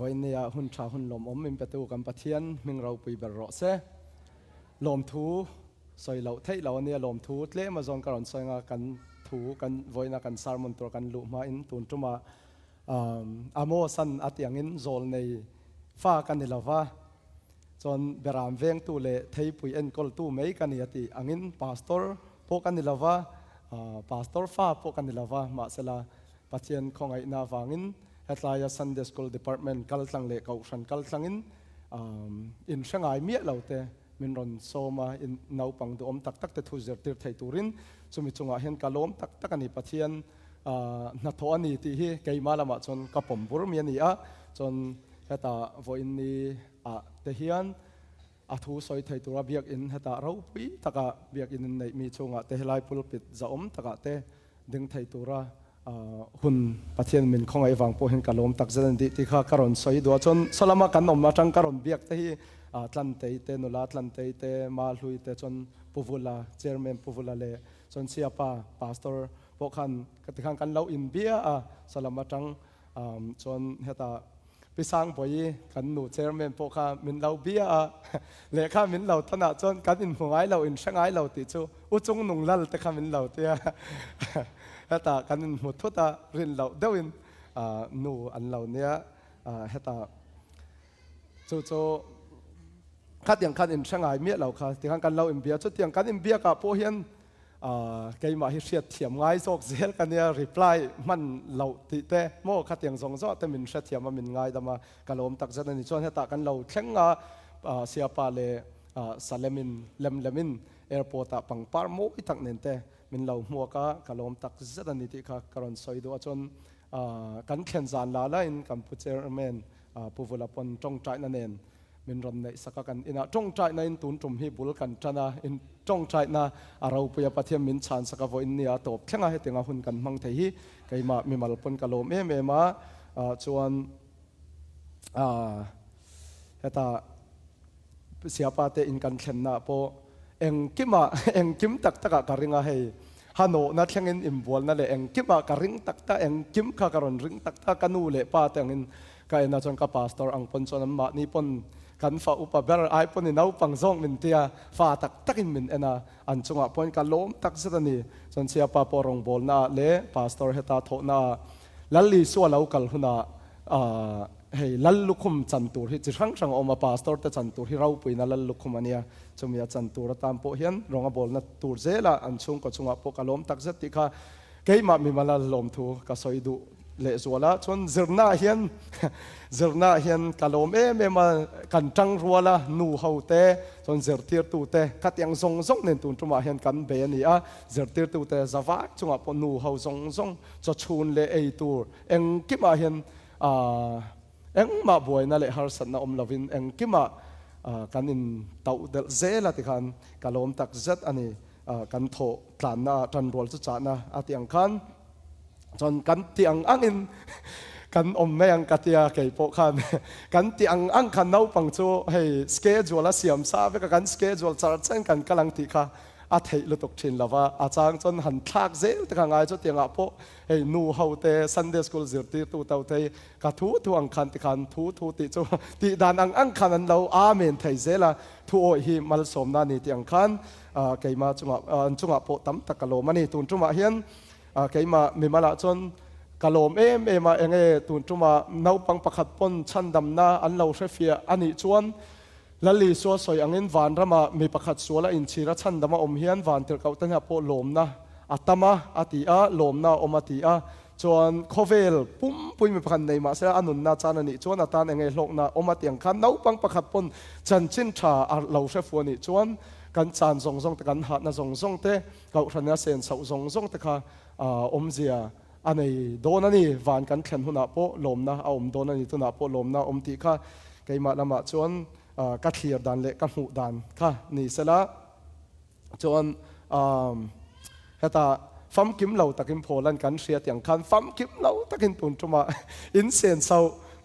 วันนี้หุ่นชาหุ่นลมมินประตูกันปะเทียนมิงเราปีเบรอเซลมทูสอยเราเทเราเนี่ยลมทูเล่มาจงการสอยงากันทูกันวันนักันสารมุนตัวกันลุมาอินตุนจุมาอโมสันอัตยังอินโซลในฟ้ากันนี่ละว่าจนเบรามเวงตูเลเทยปุยเอ็นกอลตูไม่กันนี่ติอังอินพาสตอร์พวกกันนี่ละว่าพาสตอร์ฟ้าพวกกันนี่ละว่ามาเสลาปะเทียนของไอ้นาวังอินเฮตลายซันเดย์สคูลดีพาร์ตเมนต์กัลตังเล่เขาชันกัลตังอินเชียงไอ้เมียเราเตมินรอนโซมาอินนาวปังดูอมตักตักเตทุเจอร์ติร์ไทตูรินสมิจงอาเห็นกะลมตักตักอันนี้ปะเทียนนัทโออันนี้ที่เฮไกมาละมาจนกระผมบุรุษมีนี่จนเฮตาวันนี้เตฮียนทูสอยไทตูระเบียกอินเฮตาเราปีตักเบียกอินในมีจงอาเตฮลายพุลปิดจะอมตักเตดึงไทตูระหุ่นปะเทียนมินของไอ้วังพวกเห็นกะลมตักเจนดิที่ข้าการอนสอยดัวจนสลามากันอมมาจังการอนเบียกเตฮีทันเตยเตนุลาทันเตยเตมาลุยเตจนปูวุลาเจอร์แมนปูวุลาเลจนเสียป้าพาสตอร์พวกขันกติขังกันเราอินเบียสลามาจังจนเฮตาพิสังพอยกันหนูเจอร์แมนพวกข้ามินเราเบียเลข้ามินเราถนัดจนกันอินหัวไอเราอินช่างไอเราติดจูอุจงนุ่งลัลแต่ข้ามินเราเตียเฮตากันอินหุดทุตารินเราเดวินหนูอันเราเนี้ยเฮตาจูคัดอย่างคันอินช่างไอเมียเราค่ะที่ข้างกันเราอินเบียชุดอย่างกันอินเบียกับพวกเฮียนไกมาฮิเชียเทียมง่ายโซกเซลกันเนี่ยรีプライมันเราติเตโมคัดอย่างสองโซแต่มินเชียเทียมมันง่ายแต่มากะลมตักจะนี่ชวนให้ตากันเราเข่งเสียปาเลซาเลมินเลมินแอร์พอร์ตปังปาร์โมอีตักเนนเตมินเราหัวกะลมตักจะนี่ที่ค่ะการสอยดูจนกันเขียนจานลาละอินกัมพูเชอร์แมนผู้วลปนจงใจนั่นเองมินรอนในสักกันอินะจงใจในตุนจุ่มฮิบุลกันชนะอินจงใจนะเราพยาปะเทียมมินชานสักวันอินเนี่ยตบเข่งให้เตียงหุ่นกันมังเทียไกมามีมาลปนกะโลมเอมาชวนเฮตาเสียปาเตอินกันเข็นนะพอเอ็งกิมตักตะกะริงะให้ฮันโนนัดเข่งอินบัวนั่นแหละเอ็งกิมะกะริงตักตะเอ็งกิมข้าการอนริงตักตะกันนูเล่ป้าเตียงอินก็เอ็นนะจนกับพาสตอร์อังปนชนมานี่ปนกันฟ้าอุปเบอร์ไอปนนาวปังซงมินเตียฟ้าตักตักินมินเอนะอันจงอ่ะปนกันล้มตักสัตนีจนเสียปาปรองบอลน่ะเล่พาสตอร์เฮตาโถน่ะลัลลีสัวเลากัลหุน่ะเฮ้ลัลลุคุมจันตูที่จิรังสังออกมาพาสตอร์แต่จันตูที่เราปุยน่ะลัลลุคุมอันเนี้ยจงมีจันตูระตามโปเฮียนรองบอลน่ะตูเจละอันชงก็จงอ่ะปกันล้มตักสัตติค่ะเกยมามีมาลัลล้มทูก็สอยดูเละสัวละจนเจอหน้าเฮียนกะโลมมากันจังรัวละนูเฮาเตจนเจอตีร์ตูเตคัดยังซงเน้นตุนจุมาเฮียนกันเบนี่เจอตีร์ตูเตจะว่าจงอ่ะปนูเฮาซงจะชูนเละไอตูเอ็งกิมาเฮียนเอ็งมาบวยนั่นแหละฮาร์สันน่ะลาวินเอ็งกิมากันอินเตาเดลเซละที่กันกะโลมตักเซตอันนี้กันโถฐานน่ะจันรัวจุจานะอาทิยังคันจนกันตีอังอินกันแม่ยังกัตยาเกยโปขันกันตีอังคันน้าปังโจให้สเกจวลเสียมซาเวกันสเกจวลจาร์เซนกันกำลังตีค่ะอาทิลุตกชินละว่าอาจารย์จนหันทักเซลแต่ข้างไงจุดยังอ่ะโปให้นูเฮาเตซันเดย์สคูลจิร์ตีตูเตาเตกัทูอังคันติคันทูติโจตีดานอังคันนั้นเราอาเมนไทยเซละทูโอฮิมัลสมนานี่ตีอังคันเกยมาจุงอ่ะโปตั้มตะกะโลมันนี่ตุนจุงอ่ะเฮียนเกยมามีมาละจนกะโลมมาเองตุนจุมาเนาปังประคัดปนชันดำนาอันเราเชฟียอันนี้ชวนละลีสัวสอยอังอินวานรามามีประคัดสัวละอินชีระชันดำมาเฮียนวานเตอร์เก่าตั้งแต่พอลมนะอัตมาอติอาลมนะอมติอาจวนโคเวลปุ่ยมีประคันในมาเสียอนุนนาจานันี่จวนอัตานเองโลกนะอมติยังคันเนาปังประคัดปนจันชินชาเราเชฟัวนี่จวนกันจานซงแต่กันหัดนะซงเตเก่าชันยาเซนเสาซงแต่ค่ะเจียอันนี้โดนนี่วานกันแข่งหุ่นอาโปลมนะเอาโดนนี่ตุนอาโปลมนะตีค่ะไกมาละมาชวนกัดเขียดดันเละกัดหูดันค่ะนี่เสร็จแล้วชวนเฮตาฟัมกิมเหล่าตะกิมโพลันกันเสียอย่างคันฟัมกิมเหล่าตะกินตุนจุมาอินเซนเซา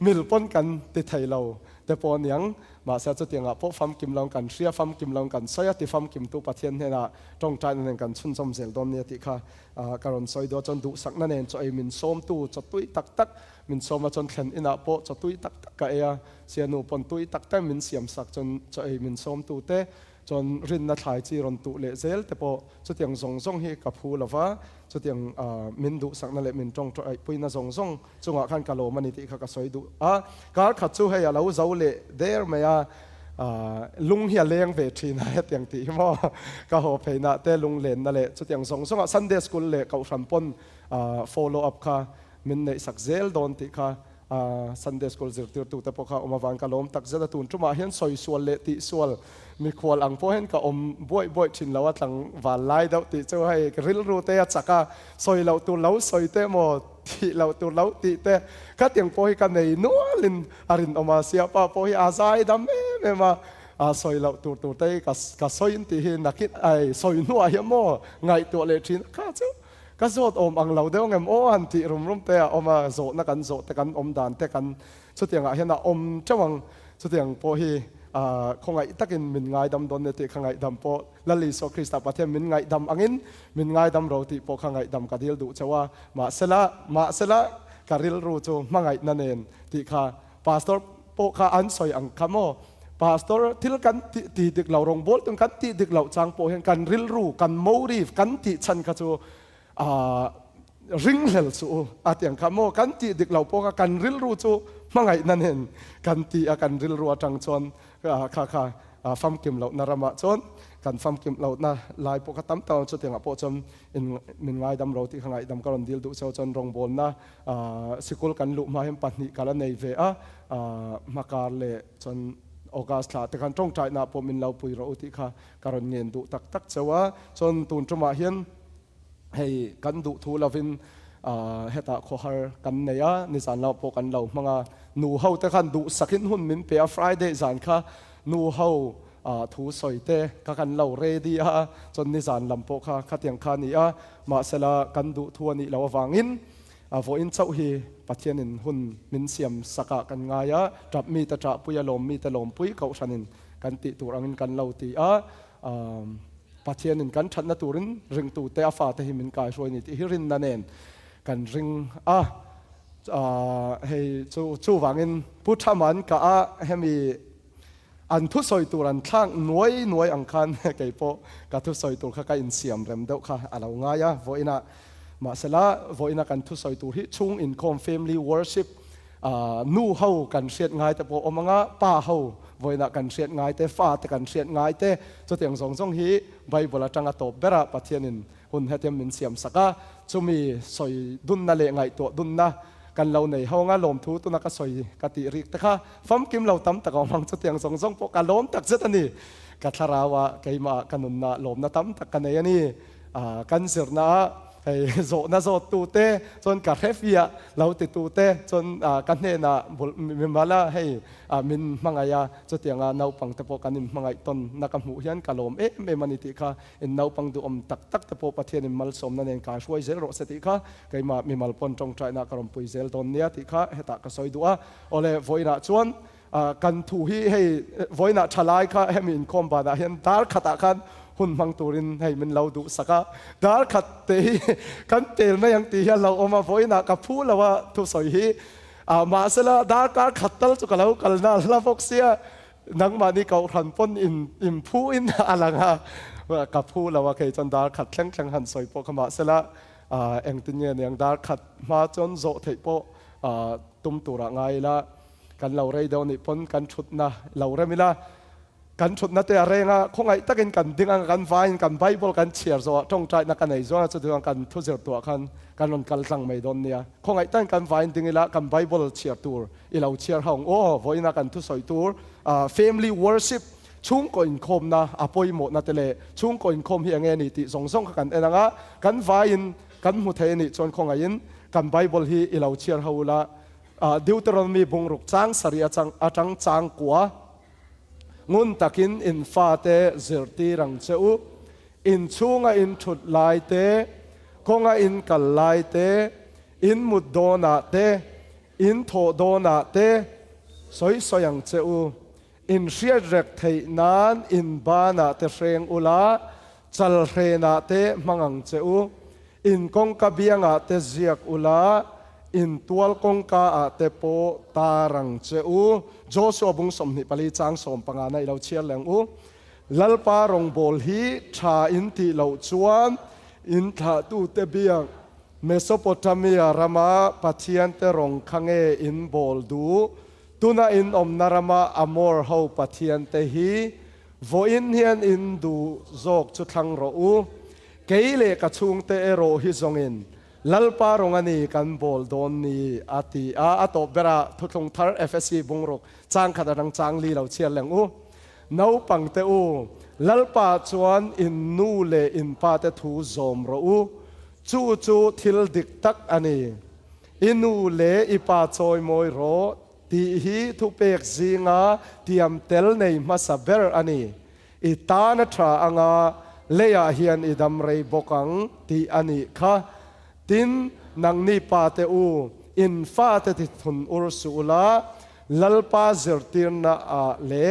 มิลปนกันติดไทยเราแต่ปอนยังมาเสียจุดอย่างอ่ะพวกฟัมกิมเหล่ากันเสียฟัมกิมเหล่ากันสอยติฟัมกิมตุปะเทียนเนี่ยนะจงใจนั่นกันชุนสมเสกตอนนี้ที่ค่ะการสอยตัวจนดุสักนั่นเองจะไอมินส้มตู้จะตุ้ยตัก min soma chon thlen ina po cho tui tak tak ka ea sianu pon tui tak tak min siam sak chon cho ei min som tu te chon rin na thlai chi ron tu le zel te po chu tiang zong zong hi ka phu lova chu tiang min du sak na le min tong to ai puina zong zong chunga khan ka lo mani ti kha ka soi du a kar khat chu hei alo zo le der me a lung hi leng ve thin ha tiang ti mo ka ho pheina te lung len na le chu tiang zong zong a Sunday school le ka ram pon follow up kha min nei sak zel don ti kha Sunday school zir tir tu te po kha omawan ka lom tak zeta tun tuma hian soi sual le ti sual mi khwal ang po hen ka boi boi thin lawat lang wal lai dau ti chu hai ril ru te chaka soi lo tu lo soi te mo ti lo tu lo ti te ka tiang po hi ka nei nualin arin oma sia pa po hi azai dam me ma soi lo tu te ka soi ti hi nakit ai soi nuwa hi mo ngai tu le thin kha chu ka zot ang lo deu ngem an ti rum te oma zo na kan zo te kan dan te kan chu tiang a hian a chawang chu tiang po hi khongai takin min ngai dam don ne te khangai dam po lali so krista pathem min ngai dam angin min ngai dam ro ti po khangai dam ka dil du chawa ma sela karil ru chu mangai nanen ti kha pastor po kha an soi ang kamo pastor til kan ti dik lo rong bol tung kan ti dik lo chang po hen kan ril ru kan mori kan ti chan ka chu ring hel chu atiang kamo kan ti dik lo po ka kan ril ru chu mangai nanen kan ti a kan ril ru atang chon kha fam kim lo narama chon kan fam kim lo na lai po ka tam taw chu tiang po chom in min ngai dam ro ti khangai dam karon dil du chon rong bol na sikul kan lu ma hem pani kala nei ve makar le chon August la te kan tong chai na po min lo pui ro ti kha karon ngen du tak tak chawa chon tun tuma hian hei kan du thu lovin heta kho har kan neya ni san lo po kan lo manga nu ho te khan du sakin hun min pe Friday zan kha nu ho thu soi te ka kan lo ready chon ni zan lam po kha khatiang kha ni ma sela kan du thu ani lo wangin vo in chau hi pathian in hun min siam saka kan nga ya trap mi ta tra puya lom mi ta lom pui kau sanin kan ti turangin kan lo ti pathian in kan thatna turin ring tu te afa te himin kai roi ni ti hirin nanen kan ring hei chu wangin puthaman ka hemi an thu soi turan thang nuai ang khan kei po ka thu soi tur kha ka in siam rem deuh kha alo nga ya voina ma sela voina kan thu soi tur hi chung in com family worship nu ho kan siat ngai te po omanga pa ho voina kan siat ngai te fa te kan siat ngai te chu tiang zong hi bible atanga to bera pathianin hun hetem min siam saka chumi soi dun na le ngai to dun na kan lo nei ho nga lom thu tu na ka soi ka ti rik ta kha fam kim lo tam ta ka mang chu tiang zong po ka lom tak zet ani ka tharawa keima kanun na lom na tam tak ka nei ani kan sir na hei zo na zo tu te chon ka refia lo ti tu te chon kan ne na mi mala hei min mangaya chu tianga nau pang te po kanin mangai ton na ka mu hian kalom me mani ti kha in nau pang du tak tak te po pathian in mal som na nen ka shoi zel ro se ti kha keima mi mal pon tong trai na karom pui zel don nia ti kha heta ka soi dua ole voina chuan kan thu hi hei voina thalai kha hemin khom ba da hian dar khata khan hun mang turin hei min lo du saka dar khat te kan tel na yang ti hian lo oma voina ka phu lawa thu soi hi ma sela dar kar khatal chu kalau kalna la foxia nang mani kau ran pon in phu in alanga ka phu lawa ke chon dar khat thleng han soi po khama sela eng tin nge yang dar khat ma chon zo thei po tum tura ngai la kan lo rei do ni pon kan thut na lo remila kan thut na te arenga khongai takin kan dinga kan vain kan bible kan chiar zo tong trai na kan nei zo chu duang kan thu zer to khan kan non kal tlang mai don nia khongai tan kan vain dingila kan bible chiar tur ilo chiar hong voina kan thu soi tur family worship chung ko in khom na apoi mo na tele chung ko in khom hi ange ni ti zong kan enanga kan vain kan mu the ni chon khongai in kan bible hi ilo chiar haula Deuteronomy bungruk chang saria chang chang kwa ngun takin in fa te zirti rang cheu in chunga in thut lai te konga in kal lai te in mut dona te in tho dona te soi soyang cheu in riat rek thei nan in bana te reng ula chal rena te mangang cheu in kong ka bianga te ziak ula in tual kong ka te po tarang che u Joshua bung som ni pali chang som pangana ilo chial leng u lalpa rong bol hi tha in ti lo chuan in tha tu te biang Mesopotamia rama pathian te rong khange in bol du tuna in om narama amor ho pathian te hi vo in hian in du zok chu thlang ro u keile ka chung te ero hi zongin lalpa rong ani kan bol don ni ati a to bera thutlong thar FSC bungrok chang khadarang chang li lo chial leng u nau pang te u lalpa chuan in nu le in pa te thu zom ro u chu chu thil dik tak ani inu le ipa choi moi ro ti hi thu pek zinga tiam tel nei masaber ani itana tha anga leya hian idam rei bokang ti ani kha tin nang ni pa te u in fa te ti thun ur sula lalpa zertir na a le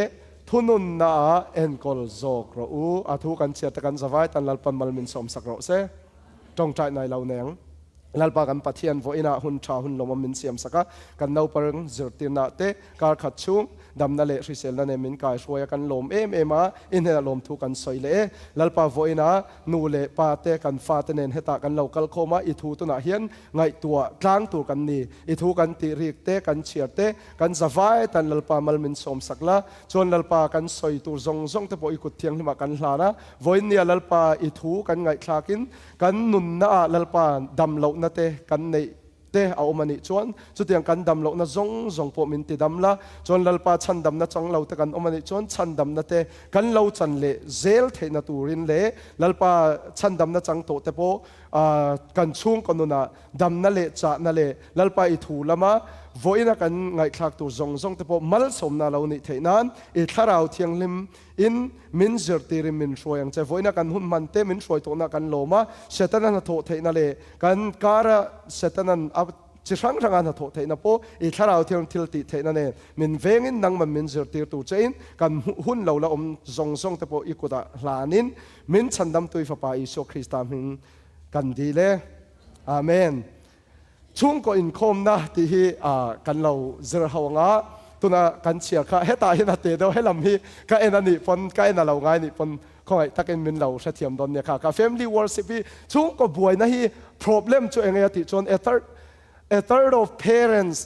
thunun na a enkol zok ro u athu kan chia ta kan zawai tan lalpan malmin som sak ro se tong trai nai lau neng lalpa kan pathian vo ina hun tha hun loma min siam saka kan nau parang zertir na te kar khat chung dam na le risel na ne min kai shwaya kan lom em ema in he lom thu kan soi le lalpa vo ina nu le pa te kan fa te nen heta kan local khoma I thu tu na hian ngai tua tlang tu kan ni I thu kan ti rik te kan chiar te kan zawai tan lalpa mal min som sakla chon lalpa kan soi tu zong zong te po ikut thiang hima kan hlana voin nia lalpa I thu kan ngai thlakin kan nun na lalpa dam lo na te kan nei te a omani chuan chutiang kan dam lo na zong zong po min ti dam la chon lalpa chan dam na chang lo te kan omani chuan chan dam na te kan lo chan le zel theina turin le lalpa chan dam na chang to te po kan chung konuna dam na le cha na le lalpa I thu lama voina kan ngai thlak tu zong zong te po mal som na lo ni theinan I tharau thiang lim in min zertirim min shroyang che voina kan hun man te min shroi to na kan loma setanan na tho theina le kan kara setanan ab chi rang rang an tho theina po I tharau thiang thil ti theina ne min vengin nang man min zertir tu chein kan hun lo la om zong zong te po ikuda hlanin min chandam tui fa pa Isu Christa min kan di le amen chung ko in khom na ti hi kan lo zer hawanga tuna kan chia kha heta hina te do helam hi ka enani pon ka ena lo ngai ni pon khoi takin min lo sha thiam don ne kha ka family worship hi chung ko buai na hi problem chu enga ti chon a third of parents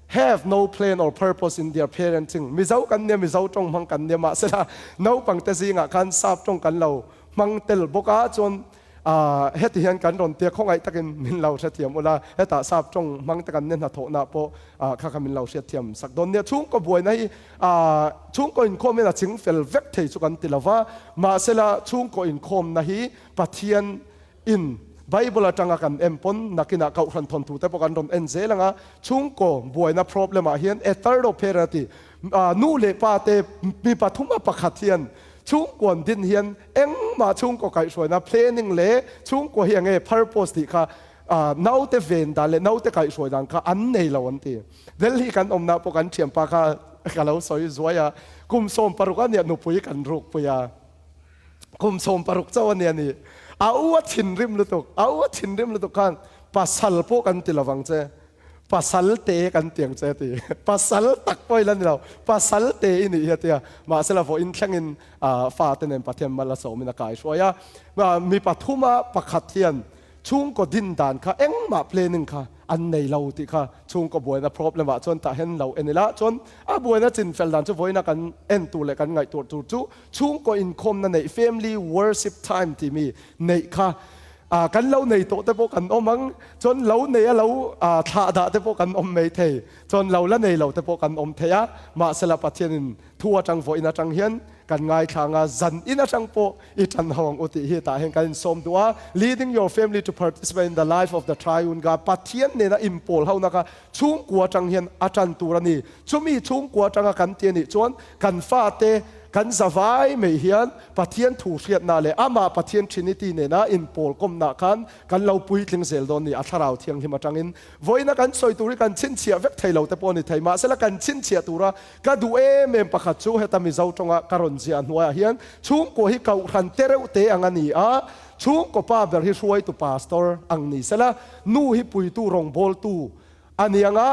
have no plan or purpose in their parenting mizau kan ne mizau tong mang kan ne ma sela no pang te zinga kan sap tong kan lo mang tel boka chon heti hian kan ron tia khongai takin min lau sha thiam ula heta sap tong mang takan nen ha tho na po kha kha min lau sha thiam sak don ne chung ko buai nai chung ko in khom na ching fel vek thei chu kan tilawa ma sela chung ko in khom na hi pathian in Bible atanga kan empon nakina kau ran thon tu te po kan ron enzelanga chung ko buai na problem a hian a third of parity nu le pa te mi pathuma pakhathian chung kwon din hian eng ma chung ko kai shoi na planning le chung ko hiang e purpose ti kha nau te ven da le nau te kai shoi dang kha an nei lo an ti delhi kan om na po kan thiam pa kha kalo soi zoya kum som paruka ne nu pui kan ruk puya kum som paruk chaw ne ni awa thin rim lu tuk kan pasal po kan tilawang che pasal te kan tiang che ti pasal tak poi lan lo pasal te ini ya tia ma sela vo in thlangin fa tenen pathian mala so mina kai soya mi pathuma pakhathian chung ko din dan kha eng ma planning kha an nei lo ti kha chung ko boina problem wa chon ta hen lo enila chon a boina chin fel dan chu voina kan en tu le kan ngai tu chu chung ko in khom na nei family worship time ti mi nei kha kan lâu này tổ tế bộ kan omang chon lâu này lâu thà đã tế bộ kan om mấy thề chon lâu là này lâu tế bộ kan om thề á mà sẽ là phát hiện thua trang vội na trang hiền kan ngai thanga zan ina trang po itan hawang uti hi ta hen kan som dua leading your family to participate in the life of the triune God pathian ne na impol hau na ka chung kwa trang hian atan turani chumi chung kwa trang kan ti ni chon kan fa te kan zawai me hian pathian thu hriat na le ama pathian trinity ne na in pol kom na kan lo pui tling zel don ni atharau thiang hima tangin voina kan soi turi kan chin chia vek thailo te poni thaima sela kan chin chia tura ka du em pakhat chu heta mi zau tonga karon zia hnuai hian chung ko hi kau ran tereu te angani a chung ko pa ber hi ruai tu pastor ang ni sela nu hi pui tu rong bol tu อันนี้งะ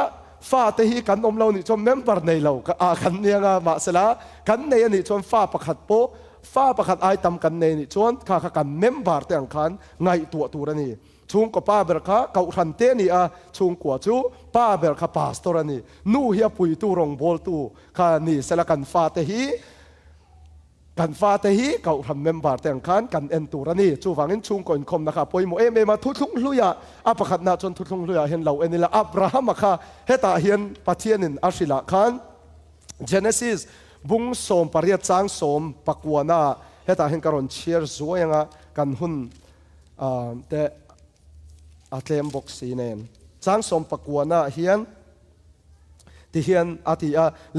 ฟ้าเตหีกันอมเรานี่จนเมมเบอร์ในเรากันเนี่ยงะมาสละกันในนี่จนฟ้าประคัดโปฟ้าประคัดไอตำกันในนี่จนข้ากันเมมเบอร์เตียงคันไงตัวนี่ชุงก็ป้าเบลค่ะเกาทันเตนี่ชุงกว่าจูป้าเบลค่ะพาสตอร์นี่นู่เฮียปุยตูรงบอลตูข้านี่สละกันฟ้าเตหีกันฟ้าเตหีเกาทำเมมเบอร์แต่งขันกันเอ็นตูรนี่จูฟังอินชุงก่อนคมนะครับพอยโมเอเมมาทุกลุยอาประคัดนาจนทุกลุยเห็นเราเอ็นละอับราฮัมค่ะเฮตาเฮียนปะเทียนินอาชิละขัน Genesis บุ้งสมปริยัติจางสมปักวนาเฮตาเห็นการอนเชียร์สวยงะกันหุ่นแต่อาเทมบอกสีเนนจางสมปักวนาเฮียนที่เฮียนอาทิ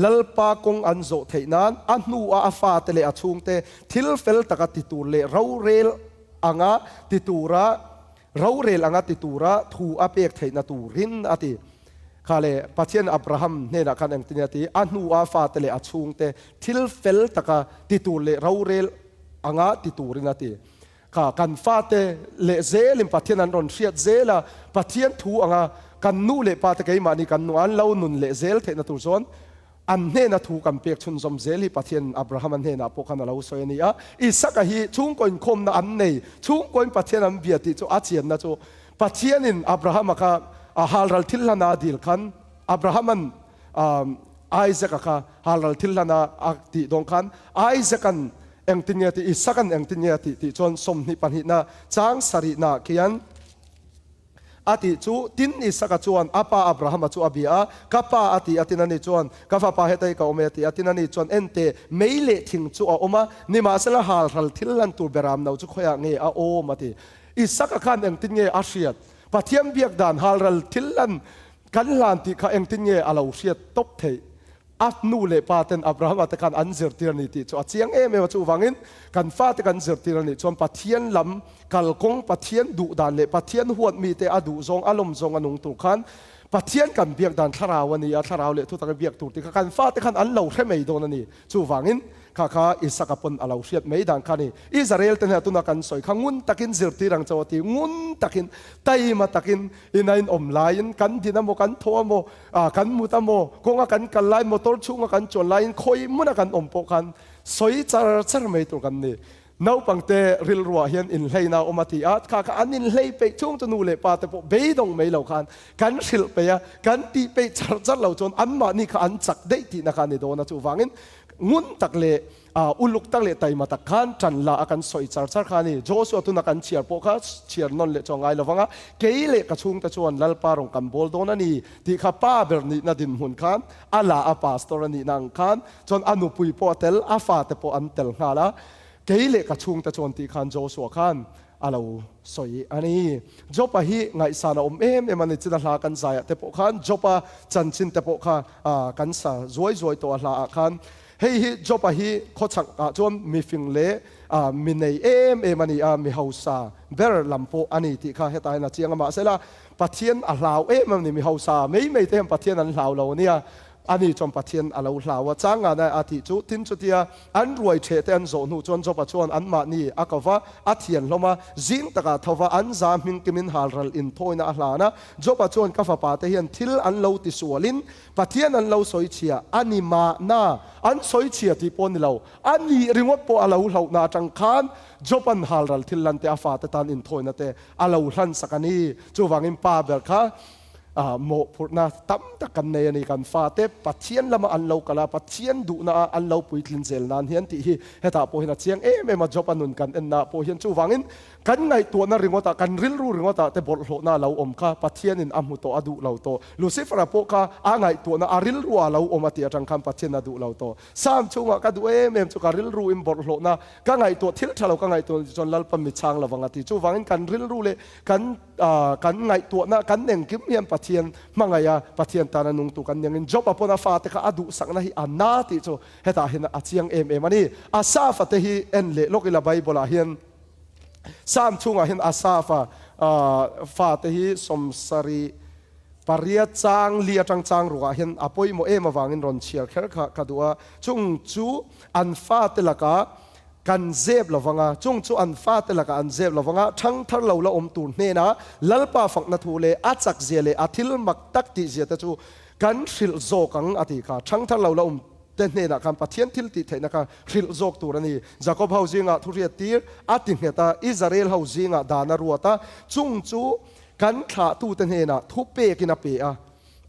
ลลปากงอันโจเทนันอันนูอาฟาเตเลอชุงเตทิลเฟลตกัติตูเลเราเรลอ่างติตูระเราเรลอ่างติตูระทูอาเปกเทนตูรินอาทิข้าเลปัจเจนอับราฮัมเนี่ยนะกันเองที่นี่ที่อันนูอาฟาเตเลอชุงเตทิลเฟลตกัติตูเลเราเรลอ่างติตูรินอาทิข้ากันฟาเตเลเซลิมปัจเจนันรอนเชียดเซลปัจเจนทูอ่างกันนู่เลปาตะเกยมานี่กันนู่อันเล่านุนเลเซลเทนตูซอนอันเนนะทูกันเปียกชุนสมเซลีปัทเทียนอับราฮัมอันเนนะพวกขันเราสวยนี่อิสักฮีชุงก่อนคมนะอันเนชุงก่อนปัทเทียนอันเบียติจูอาเจียนนะจูปัทเทียนินอับราฮัมค่ะฮาลรัลทิลลานาดิลขันอับราฮัมันไอเซกค่ะฮาลรัลทิลลานาอักติดงขันไอเซกันเองตินเนติอิสักันเองตินเนติติจนสมนิปันหินะจางสรินาเขียนอาทิจูตินอิสกัจวนอาปาอับราฮัมจูอบีอากับปาอาทินันนิจวนกับปาเฮตัยกับอเมติอาทินันนิจวนเอ็นเตไม่เละทิ้งจูอาอมานิมาสละฮาลฮัลทิลลันตูเบรามนาจูขยะเงอาโอมาติอิสกักันเองตินเงอาเชียดปะเทียมเบียกดานฮาลฮัลทิลลันกันลานติข้าเองตินเงอาลาวเชียดตบเทอัฟนูเลปาเตนอับราฮัมอัตกันอันเซอร์ติรนิติจูอาเชียงเอเมวจูฟังอินกันฟาตกันเซอร์ติรนิจวนปะเทียนลำกัลกงปะเทียนดุดานเลปะเทียนหวดมีเตอดุซงอารมณ์ซงอนุงตุขันปะเทียนกันเบียกดานทราวนี้ทราวเลทุตกันเบียกตุติกันฟาตกันอันเหล่าใช่ไหมโดนนี่จูฟังอินข้าอิสกปนอาลาวเชียดไม่ดังคันนี่อิสราเอลเต็นเหตุนักันสอยขังุนตักินเซอร์ติรังเจ้าตีงุนตักินไตมาตักินอินัยนอมไลน์กันดินาโมกันทัวโมกันมุตโมกงกันกันไลน์มอเตอร์ชุงกันจวนไลน์คอยมุนกันอมโปกันสอยจาร์ไม่ตัวกันนี่น้าปังเตริลรัวเฮียนอินเลยนาอมาติอาข้าอันอินเลยไปช่วงจนูเลปาแต่พอเบยดงไม่เหล่ากันกันสิลไปกันตีไปจาร์เหล่าจนอันมานี่ข้าอันจักได้ที่นักการในโดนจูฟังอินงุนตักเลอุลุกตักเลไตมาตักขันจันลาอากันสอยจาร์ขานี่โจสัวตุนักันเชียร์พวกเขาเชียร์นนเลจงไงละฟังอ่ะเกยเลกระชุงตะชวนลัลปารองกันบอลโดนนี่ที่ข้าป้าเบอร์นี่นาดินหุนขันอาลาอาปาสตอร์นี่นางขันจนอนุปุยปอเตลอาฟาเตปออันเตลฮาละเกยเลกระชุงตะชวนที่ขันโจสัวขันอาเราสอยอันนี้จบไปฮีไงสานาอมมันจิตลากันใจเตปอขันจบไปจันชินเตปอขันกันสาจวยตัวลาขันเฮ้ยจบไปฮีโคชักจวนมีฟิงเล่มีในมันนี่มีเฮาซาเบอร์ลำโพอันนี้ที่ข้าเฮตายนะเจียงมาเสร็จละปัทเทียนอาลาวมันนี่มีเฮาซาไม่เต็มปัทเทียนอันลาวเราเนี่ยอันนี้จนปัทเทียนอาลาวลาวจ้างงานในอาทิตย์จุดทิ้งจุดเดียอันรวยเชตอันโซนูจนจบปัจจุบันอันมานี่อากาว่าอาเทียนลงมาจินตกาทว่าอันจามิงกิมินฮาร์ลอินโทยนะอาลานะจบปัจจุบันข้าฟ้าปาเทียนทิลอันลาวติสวลินปัทเทียนอันลาวสอยเชียอันนี้มาหน้าอันสอยเชียที่ปนเราอันนี้ริงวัดปออาลาวเราหน้าจังคันจบปันฮาร์ลทิลลันเตอาฟาเตตันอินโทยนะเตอาลาวลันสักนี้จูวังอินปาเบลค่ะโมพูดนะตั้มตะกันในนี้กันฟาเตปัจเจียนละมาอันเรากลาปัจเจียนดูนะอันเราปุยลินเซลนันเฮียนที่เหตุพอเห็นเชียงไม่มาจบอันนุนกันเอ็นนะพอเห็นจูวังอินกันไงตัวน่าริงว่าตากันริลรู้ริงว่าตาแต่บทโหน่าเราอมค่ะปัจเจียนอินอัมหุโตอดูเราโตลูซิฟราโปค่ะไงตัวน่าริลรู้เราอมติจังคำปัจเจียนอดูเราโตสามช่วงกันดูไม่จุการิลรู้อินบทโหน่าก็ไงตัวทิลทะเราก็ไงตัวจนลัลปมิช่างเราวังติจูวังอินกันริลรู้เลยกันไงตัวน่ากันเองกิมเฮียนปัจเจียนมังไงปัจเจียนตานุงตุกันยังจบปนฟ้าเตะอดูสักนาทีอันนาติโจเหตุเห็นอาเจียงมันนี่อาซาฟเตหีเอ็นเล่โลกิลาไบเบิลเฮียนสามช่วงเห็นอาซาฟาเตหีสมสรีปริยจางเลียจางรัวเห็นอภัยโมมาวางอินรอนเชียร์แค่ขัดว่าช่วงจูอันฟาเตลกา กันเจ็บละวังอ่ะจงจูอันฟ้าเตละกันเจ็บละวังอ่ะทั้งทั้งเราละอมตูนเนนะลัลปาฝักนัทูเลอัดจักเจเลอาทิลมักตักติเจตจูกันฟิลโซกังอติค่ะทั้งทั้งเราละอมเตนเนนะกันปะเทียนทิลติเทนะกันฟิลโซกตูรันนี่จากอบเฮาจิงอ่ะทุเรียตีร์อาติเหตาอิสราเอลเฮาจิงอ่ะดานารัวตาจงจูกันขาตูเตนเนนะทุเปกินาเปอ่ะ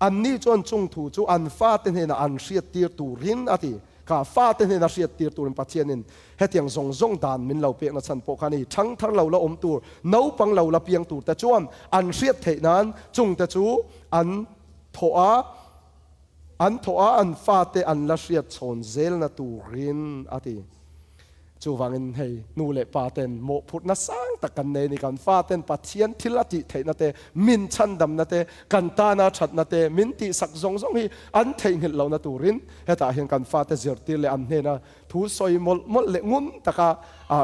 อันนี้จนจงถูจูอันฟ้าเตนเนนะอันเสียตีร์ตูรินอติข้าฟ้าเตนเนนะเสียตีร์ตูรินปะเทียนินเหตุอย่างทรงดานมินเราเปียกนัสันโปคานีทั้งทั้งเราละอมตูน้าปังเราละเปียงตูแต่จวนอันเสียเทนั้นจงแต่จูอันโถอาอันฟ้าเตอันละเสียชนเซลนาตูรินอติจูวังอินให้นูเลปาเตนโมพุทนัสังตะกันเนนิกันฟ้าเตนปัจเจียนทิลติเทนเตมินชันดำนเตกันตานาชัดนเตมินติสักซงฮีอันเทงหิลเรานาตูรินเหตุเห็นกันฟ้าเตเจอร์ติเลอันเนนะทูสอยมลเลงุนตะกา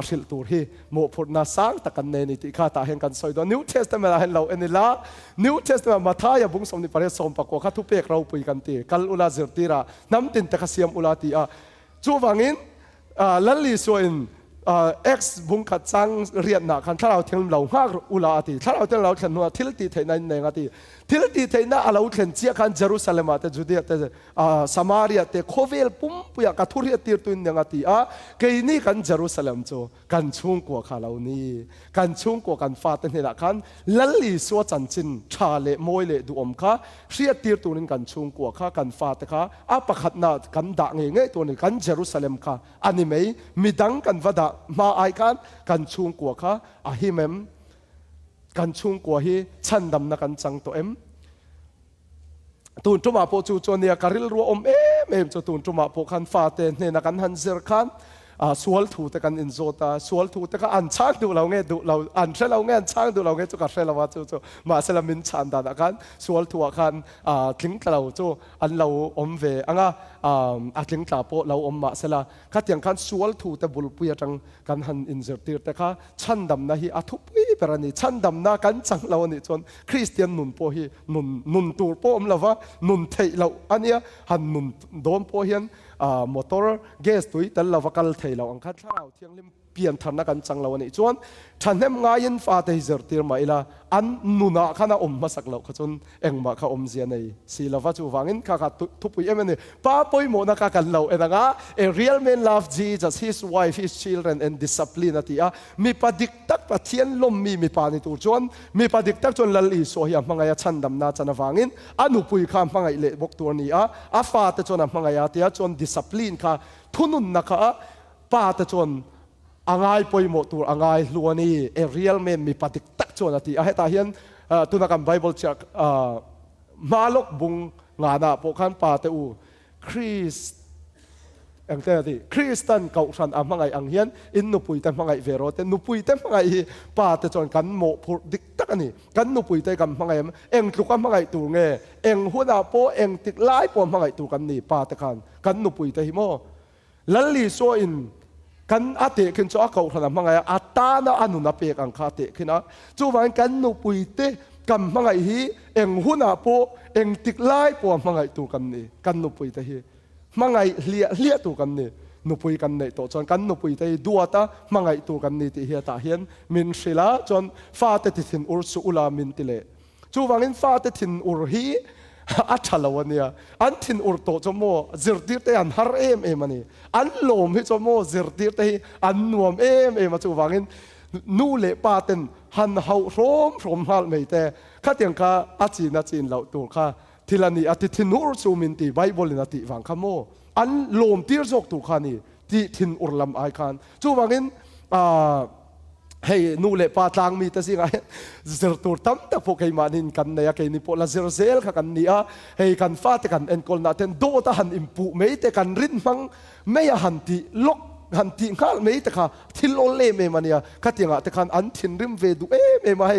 สิลตูฮีโมพุทนัสังตะกันเนนิติข้าตาเห็นกันสอยดนิวเทสต์เมลาเห็นเราเอนิลานิวเทสต์เมลมาทายบุงสมนิปาร์สมปะกวาข้าทุเปกเราปุยกันตีกัลอุลาเจอร์ติระน้ำตินตะกเสียมอุลาตีจูวังอินลัลลีสวยนบุงขัดจังเรียนหนักขันถ้าเราเที่ยวเราห้าอุลาติถ้าเราเที่ยวเราเที่ยวนัวทิลตีเทนันเนงติทิลตีเทน่าเราเที่ยวเจียขันเยรูซาเล็มแต่จุดเดียแต่สมารีแต่โคเวลปุ่มปุยกัทุเรียตีตุนเนงติเกยนี่กันเยรูซาเล็มโจกันชุ่งกัวขาเรานี่กันชุ่งกัวกันฟาตันเฮละขันลัลลีสัวจันจินชาเลมวยเลดูอมข้าเรียตีตุนินกันชุ่งกัวข้ากันฟาตข้าประคัดนากันด่างเงยตัวนี้กันเยรูซาเล็มข้าอันนี้ไม่มีดังกันวัดมาไอกันชุ่งกัวข้าฮิเมมกันชุ่งกัวฮีชันดำนักกันจังตัวตูนจุมาโปจูจเนี่ยการิลรัวเอ็มจะตูนจุมาโปคันฟาเตนเนี่ยนักกันฮันเซอร์คันสวลถูแต่กันอินโซตาสวลถูแต่ก็อันช่างดูเราเงี้ยดูเราอันเชเราเงี้ยช่างดูเราเงี้ยจุกัดเชเราว่าจูมาเซลามินชันดานักกันสวลถูคันทิ้งเราจูอันเราเวอ่ะทิ้งตาโปเรามาเซลาคัดอย่างคันสวลถูแต่บุลปุยจังกันฮันอินเซอร์ตีแต่ค่ะชันดำนะฮีทุปุยเปรนี่ชันดำนะกันจังเราเนี่ยจนคริสเตียนนุนโปฮีนุนตูโปเราว่านุนเทเราอันเนี้ยฮันนุนโดนโปเฮียนมอเตอร์แก๊สตุยแต่เราว่ากัลเทเราอังคัดเราเที่ยงลิมเปลี่ยนทันนักกันจังเราเนี่ยจวนฉันเห็นง่ายนฟ้าเตยเจอร์ตีมาอีละอันนุนาข้าน่ะมาสักเราขจนเอ็งมาข้าเจียในสีเราว่าจูวังอินข้าทุบปุยเนี่ยป้าปุยโมนักกันเราเอ็งa real man loves Jesus his wife his children and disciplineที่มีปฏิกตักปะเทียนลมมีปานิตูจวนมีปฏิกตักจนละลีโซยมังไงชันดำนาจันวังอินอนุปุยข้ามมังไงเละบกตัวนี้ฟ้าเตจนมังไงที่จน discipline ข้าทุนุนนักป้าเตจนอ่างไงปอยหมดตัวอ่างไงล้วนนี่เอเรียลแมนมีปฏิกตักชวนที่ให้ตาเห็นตัวนักไบเบิลจากมาลกบุงงานาพวกขันป่าเตอูคริสอังเตอร์ที่คริสตันเก่าสันมังไงอังเฮียนอินนุปุยแต่มังไงเวโรเตนุปุยแต่มังไงป่าเตจนกันโมพูดิกตักนี่กันนุปุยแต่กันมังไงเอ็งทุกมังไงตัวเงเอ็งหัวหน้าโปเอ็งติดไล่ปอมังไงตัวกันนี่ป่าเตกันนุปุยแต่ฮิโมลัลลีโซอินกันอาเตขึ้นจ้าเขาขนาดมังไงอาตานะอนุนับเอกอังคาเตขึ้นนะจู่วันกันนุปุยเตกันมังไงฮีเอ็งหัวหน้าโปเอ็งติดไล่ปอมังไงตัวกันนี่กันนุปุยเตฮีมังไงเลี้ยตัวกันนี่นุปุยกันนี่ตัวจนกันนุปุยเตดัวตามังไงตัวกันนี่ที่เฮียตาเฮียนมินศิลาจนฟ้าเตติสินอุรสุอุลามินติเลจู่วันนี้ฟ้าเตตินอุรฮีอัจฉริยะเนี่ยอันทินอุรโตจมูกจิรติเตอันฮาร์เอ็มนี่อันลมให้จมูกจิรติเตอันนวมมาจู่วังอินนูเลปาเตนหันเฮาโรมฮัลไม่แต่ข้าเตียงข้าอาจีนเหล่าตัวข้าทีละนี้อธิทินอุรสูมินตีไบเบิลนาติวังขโมอันลมตีร์จกตัวข้านี่ที่ทินอุรลำไอคานจู่วังอินให้นูเลปาตางมีแต่สิ่งอะไรเจอตัวตั้มแต่พวกไอ้มานินกันเนี่ยไอ้นี่พวกละเซลกันเนี่ยให้กันฟาดกันเอ็นกอลนาเทนโดตาหันอิมปูไม่แต่กันรินมังไม่หันตีล็อกหันตีข้าไม่แต่ค่ะทิลโอเล่เมมันเนี่ยข้าเตียงอ่ะแต่กันอันทินริมเวดูเมมาให้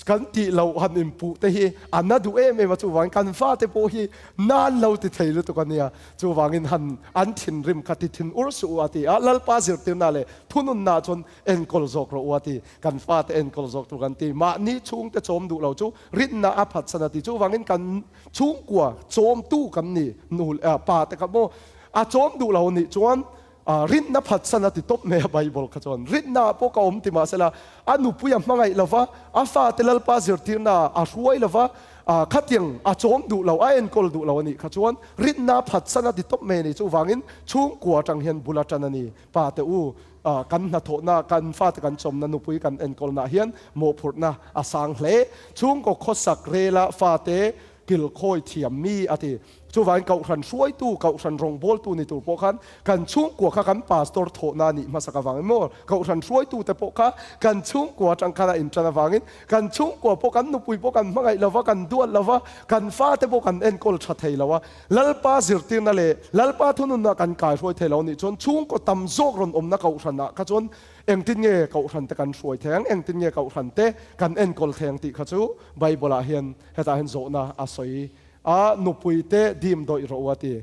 กันตีเราหันอิมปูแต่ฮีอันนั้นดูเมมาจู่วังกันฟาดแต่พวกฮีนานเราติดไทยรู้ตัวกันเนี่ยจู่วังอินหันอันทินริมข้าติทินอุรสุอาติลัลปาซิร์ตินาเลทุนุนนาจนเอ็นกอลโซกเราอาติกันฟาดเอ็นกอลโซกตัวกันตีมานี่ชุ่งแต่โจมดูเราจู่รินนาอภัสนาติจู่วังอินกันชุ่งกว่าโจมตู้กันนี่นูปาแต่กับโมโจมดูเรานี่จวน ริดนับพัดสนัติตบเมียไบเบิลขจรริดนาพวกเขาอมติมาเสละอนุปุยมังไงละวะอาฟาเตลลปาซิร์ตินาอาช่วยละวะขัดยังอาโจมดูเราเอ็นกอลดูเรานี่ขจรริดนาพัดสนัติตบเมียนี่จู่วางินชุ่งกัวจังเห็นบุลจันนี่ปาเตอูกันนาโถนากันฟาดกันจมนันุปุยกันเอ็นกอลนาเฮียนโมพุรนาอาสังเลชุ่งก็ขสักเรละฟาเตกิลโคยเทียมมีอธิจู่วันเก่าขันช่วยตู้เก่าขันรองบอลตู้ในตัวพวกขันกันชุ่งกัวข้ากันปาสตอร์โถนานี่มาสักวังมั่วเก่าขันช่วยตู้แต่พวกข้ากันชุ่งกัวจังคาราอินจันวังอินกันชุ่งกัวพวกกันนุปุยพวกกันเมื่อไงละวะกันด้วนละวะกันฟ้าแต่พวกกันเอ็นกอลชัดเทละวะลัลปาสิรตินั่นแหละลัลปาทุนนักกันกายช่วยเทเรานี่จนชุ่งก็ตำโจกรอนอมนักเก่าขันนะขจนเอ็งตินเง่เก่าขันแต่กันช่วยแทงเอ็งตินเง่เก่าขันเตกันเอ็นกอลแทงติขจูใบบัวเฮียนเหตุเห็นโจนาอาศัยนุปุยเตดิมโดยรวตี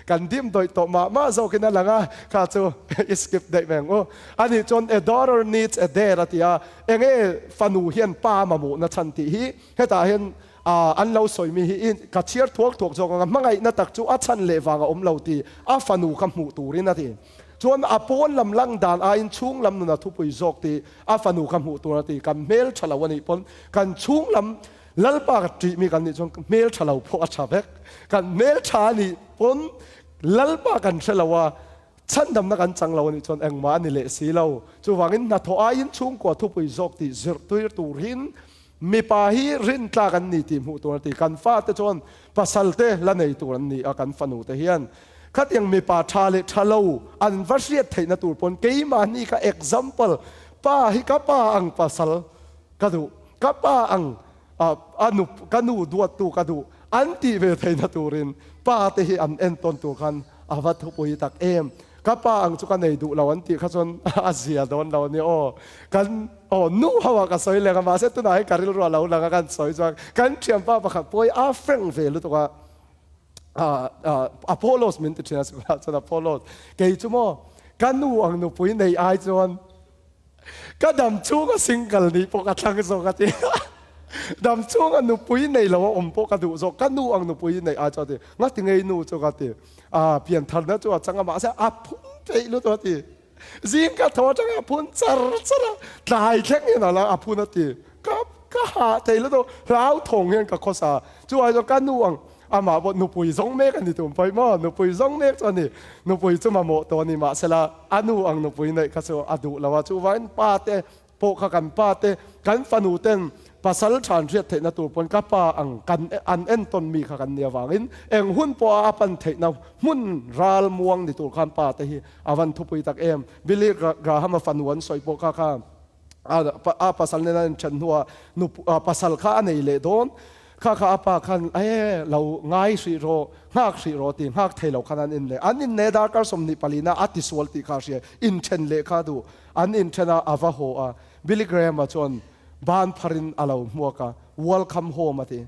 กันดิมโดยต่อมาโซกินนั่นแหละngaข้าจูskipได้แมงโออันนี้จน a daughter needs a dad ที่เองฟันูเฮียนป้ามาหมู่นัชันติฮีเหตุเห็นอันเราสวยมีฮีกัดเชียร์ทวกจงกันมั่งไงนัตักจูอัชันเลวางอมเราตีฟันูคำหมู่ตูรินนาทีจวนปนลำลังดานอินชุงลำนันทุปุยโจกตีฟันูคำหมู่ตูนาทีกันเมลฉลาวันนี้ปนกันชุงลำลัลปากจีมีกันนี่จงเมลฉลาพอชาเบกกันเมลชานี่ปนลัลปากันฉลาวฉันดำนักันจังเรานี่จนเองมานี่เลสีเราจู่วังอินนัทอายินชุงกว่าทุบไปจอกตีจิรตุยตูรินมีปาฮีรินตากันนี่ทีมหูตัวนี่กันฟ้าเตจนปัสสัลเตละในตัวนี่อากันฟันูเตเฮียนขัดยังมีปาชาเลชาเลวอันวัชเรียไทยนตัวปนเกี่ยมานี่ก็ example ป้าฮิกับป้าอังปัสสัลกระดูกับป้าอังอนุกันูดวดตูกระดูอันที่เวทีนตูรินป้าเตหิอันเอ็นตนตัวกันอาวัตถุปุยตักเอ็มกับป้าอังจุกันในดูเราอันที่ข้าชนอาเซียโดนเราเนี่ยกันนู่ฮาวากันสอยเลยกันมาเสร็จตัวไหนการิลรัวเราหลังกันสอยจังกันเชียมป้าประคับปุยเฟรงเวลุตัวอพอลโลสมินติเชนัสกุลาจนอพอลโลสเกี่ยจุโมกันนู่อังนู่ปุยในไอจวนก็ดำชูก็สิงกันนี่ปกติทั้งสองกันที่ดำช่วงอันนุปุยในเราอมพกระดูกกันนู่อันนุปุยในอาจารย์งั้นถึงไอ้นู่จกติเปลี่ยนทันนะจวดจังมาเสียพุ่นใจรู้ตัวติจิงก็ทอจังพุ่นซาร์ซาร์ตายแค่นี้นะละพุ่นติก็หาใจรู้ตัวเราทงเงี้ยกับข้อสาจวดกันนู่อังมาบอกนุปุยสองเมกันนี่ตัวไปมั่นุปุยสองเมกตัวนี้นุปุยจะมาโมตัวนี้มาเสละอันนู่อังนุปุยในข้าศึกอดูแล้วว่าจวดป้าเตโปกกันป้าเตกันฟันูเต้นภาษาชานเรียดเทนตัวปนกับป้าอังกันอันเอ็นตนมีขันเนียวางอินเองหุ่นปัวอาปันเทนหุ่นราลมวงในตัวขันป้าเตหีอาวันทุปุยตักเอ็มบิลิกราฮามาฟันวันสอยปกข้าภาษาเนี่ยนั่นฉันหัวนุภาษาข้าในเลดอนข้าป้าขันเราง่ายสิโรหักสิโรตีหักเทเราขันอินเลยอันอินเนดาร์การสมนิปลีนาอัติสวลติข้าเสียอินเชนเลข้าดูอันอินเชนาอาวาโฮบิลิกราฮามาจนบ้านพรินอาลาวมัวกา welcome home มาที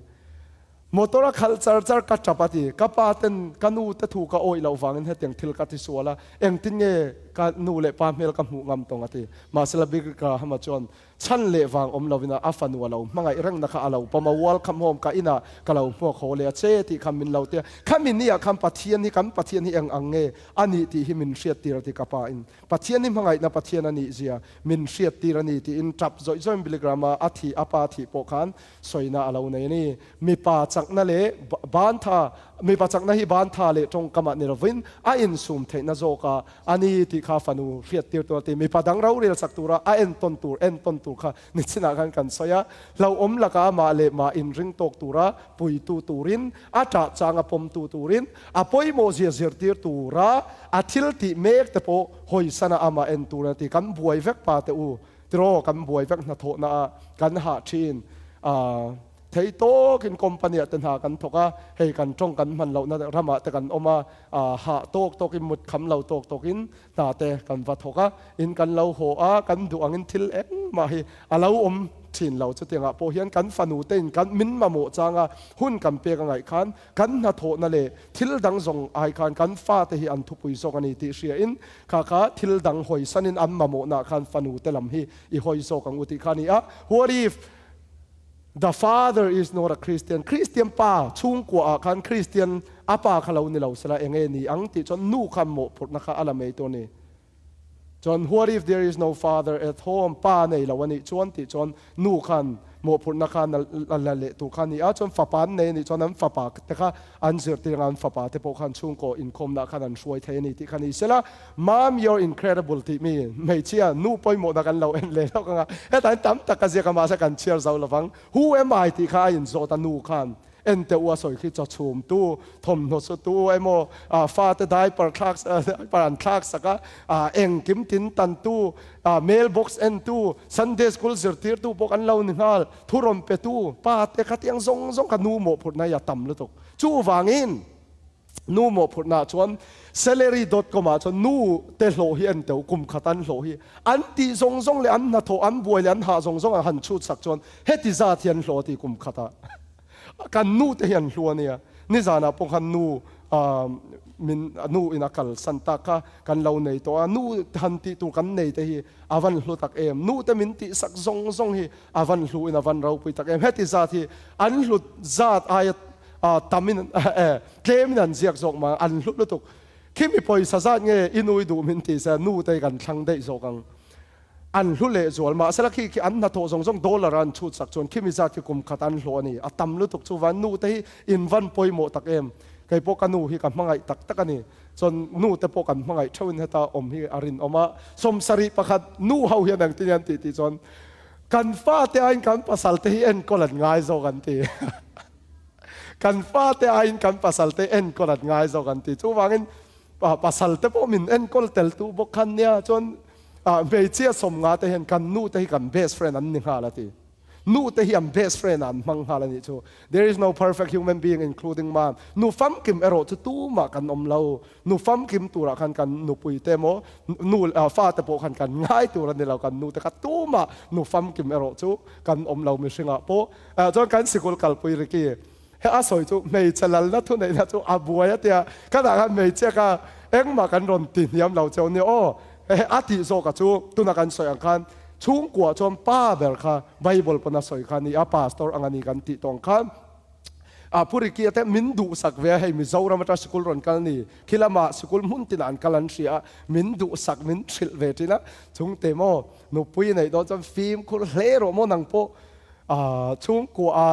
มอเตอร์คัลเจอร์กัดจับปฏิกับป้าเต็นกันูตะถูกกับโอยเราฟังเห็นเตียงทิลกัดที่สัวละเองตินเย่กันูเล่ปามเมลกับหูงำตรงอติมาสลับบิกกาฮามาจอนฉันเล่ฟังเราวินาอัฟานัวเรามังไงเรื่องนักอาเราพอมา welcome home กับอินากับเราพวกเขาเลยเจที่คำมินเราเตียคำมินนี่คำปะเทียนนี่คำปะเทียนนี่เองอังเงอันนี้ที่หิมินเสียตีรติกับป้าอินปะเทียนนี่มังไงนะปะเทียนอันนี้เสียมินเสียตีรนี่ที่อินจับจอยบิลกรามาอธิอาปาธิปกันสวยน่าเราในนี่มีป้าจักนั่นเลยบ้านท่ามีปัจจัยนั้นบ้านท่าเลยตรงกำมันนิรวินอินซุ่มเทนโจกาอันนี้ที่ข้าฟันูเรียดเตียวตัวที่มีปัจจัยเราเรียนสักตัวเอ็นต้นตัวค่ะนิสินากันสอยเราละกามาเลมาอินริงตกตัวปุยตูรินอาจารย์จางปมตูรินปอยโมเซียเซียตีตัวทิลติเมกแต่พอหอยสนาอามาเอ็นตัวที่กันบวยเวกปาเตอูตรอกันบวยเวกนาโทนากันหาชินเทโตกินคอมพานีตันหากันทกะให้กันจ้องกันมันเรานะรามาแต่กันออกมาหาโตกินหมดคำเราโตกินนาเตกันวัดทกะอินกันเราหัวกันดูอังทิลเอ็งมาให้เราชินเราจะเตียงพอเห็นกันฟันูเต้นกันมินมาโมจางหุ่นกันเปียกันไงคันกันนาโทนั่นเลยทิลดังส่งไอกันฟ้าเตหิอันทุปุยส่งอันนี้ที่เสียอินข้าทิลดังหอยสันินอันมาโมนาคันฟันูเตลำฮีอีหอยส่งกันอุติคานีหัวรีฟ the father is not a Christian pa chung kwa kan Christian apa kalau ni lau sala enge ni ang ti chon nu kham mo phut na kha ala mei to ni chon what if there is no father at home pa nei lawani chon ti chon nu khan mo phut na khan la le tu khan ni a chon fa pan nei ni chon an fa pa te kha an zir ti ngan fa pa te po khan chung ko in kom na khan an shoi the ni ti khan ni sela mom you're incredible ti mi mei chia nu poi mo na kan lo en le lo ka e tan tam tak ka zia ka ma sa kan chiar zau lawang who am I ti kha in zo ta nu khan en te wa soi khi cha chum tu thom no so tu ai mo fa te dai par class par an class saka eng kim tin tan tu mailbox en tu Sunday school zir tir tu pok an lo ni hal thurom pe tu pa te khatiang zong zong ka nu mo phut na ya tam lu tok chu wangin nu mo phut na chuan salary.com a chuan nu te hlo hi an te kum khatan hlo hi an ti zong zong le an na tho an buai le an ha zong zong a han chu sak chuan heti za thian hlo ti kum khata kan nu te hian hluan nia ni zana pong kan nu min nu in akal santa ka kan lo nei to nu han ti tu kan nei te hi avan hlu tak em nu te min ti sak zong zong hi avan hlu in avan rau pui tak em heti za thi an hlu zat ayat tamin claim nan ziak zok ma an hlu lu tuk kimi poi sa zat nge inui du min ti sa nu te kan thlang dei zokang an hlu le zual ma sala ki an na to zong zong dollar an chu sak chon kimi za ki kum khatan hlo ni atam lu tuk chu van nu te in van poi mo tak em kai po kanu hi kan mangai tak tak ani chon nu te po kan mangai thawin heta om hi arin oma som sari pakhat nu hau hian ang tian ti chon kan fa te ain kan pasal te hi en kolan ngai zo kan ti kan fa te ain kan pasal te en kolan ngai zo kan ti chu wangin pasal te po min en kol tel tu bo khan nia chon mei chia som nga te hen kan nu te hi kan best friend an ni hala ti nu te hi am best friend an mang hala ni chu there is no perfect human being including man nu fam kim ero chu tu ma kan om lo nu fam kim tu ra kan nu pui te mo nu fa te po kan ngai tu ra ni lo kan nu te ka tu ma nu fam kim ero chu kan om lo mi singa po chon kan sikul kal pui ri ki he a soi chu mei chalal na thu nei na chu abuaya tia ka da kan mei che ka eng ma kan ron tin yam lo cheu ni o ati zo ka chu tuna kan soi ang khan chung kwa chom pa ber kha bible pana soi khan ni a pastor angani kan ti tong khan puri ki ate min du sak ve hei mi zora mata school ron kal ni khilama school mun tin an kalan ria min du sak min thil ve tina chung te mo no pui nei do chom film khul hle ro mo nang po chung kwa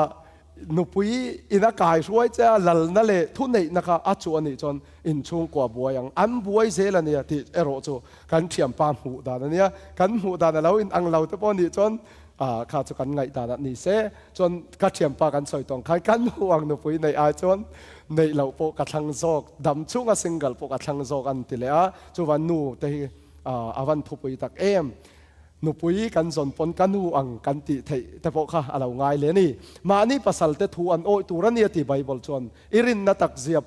nu pui ina kai ruai cha lal na le thu nei na ka a chu ani chon in chung kwa buayang an buai zela ni ti ero chu kan thiam pa hu da na nia kan hu da na lo in ang lo te pon ni chon kha chu kan ngai da na ni se chon ka thiam pa kan soi tong khai kan hu ang nu pui nei a chon nei lo po ka thlang zok dam chunga single po ka thlang zok an ti le a chu wan nu te avan thu pui tak em nu pui kan zon pon kan hu ang kan ti thei te po kha alo ngai le ni ma ni pasal te thu an oi turan ni ti bible chon irin na tak ziap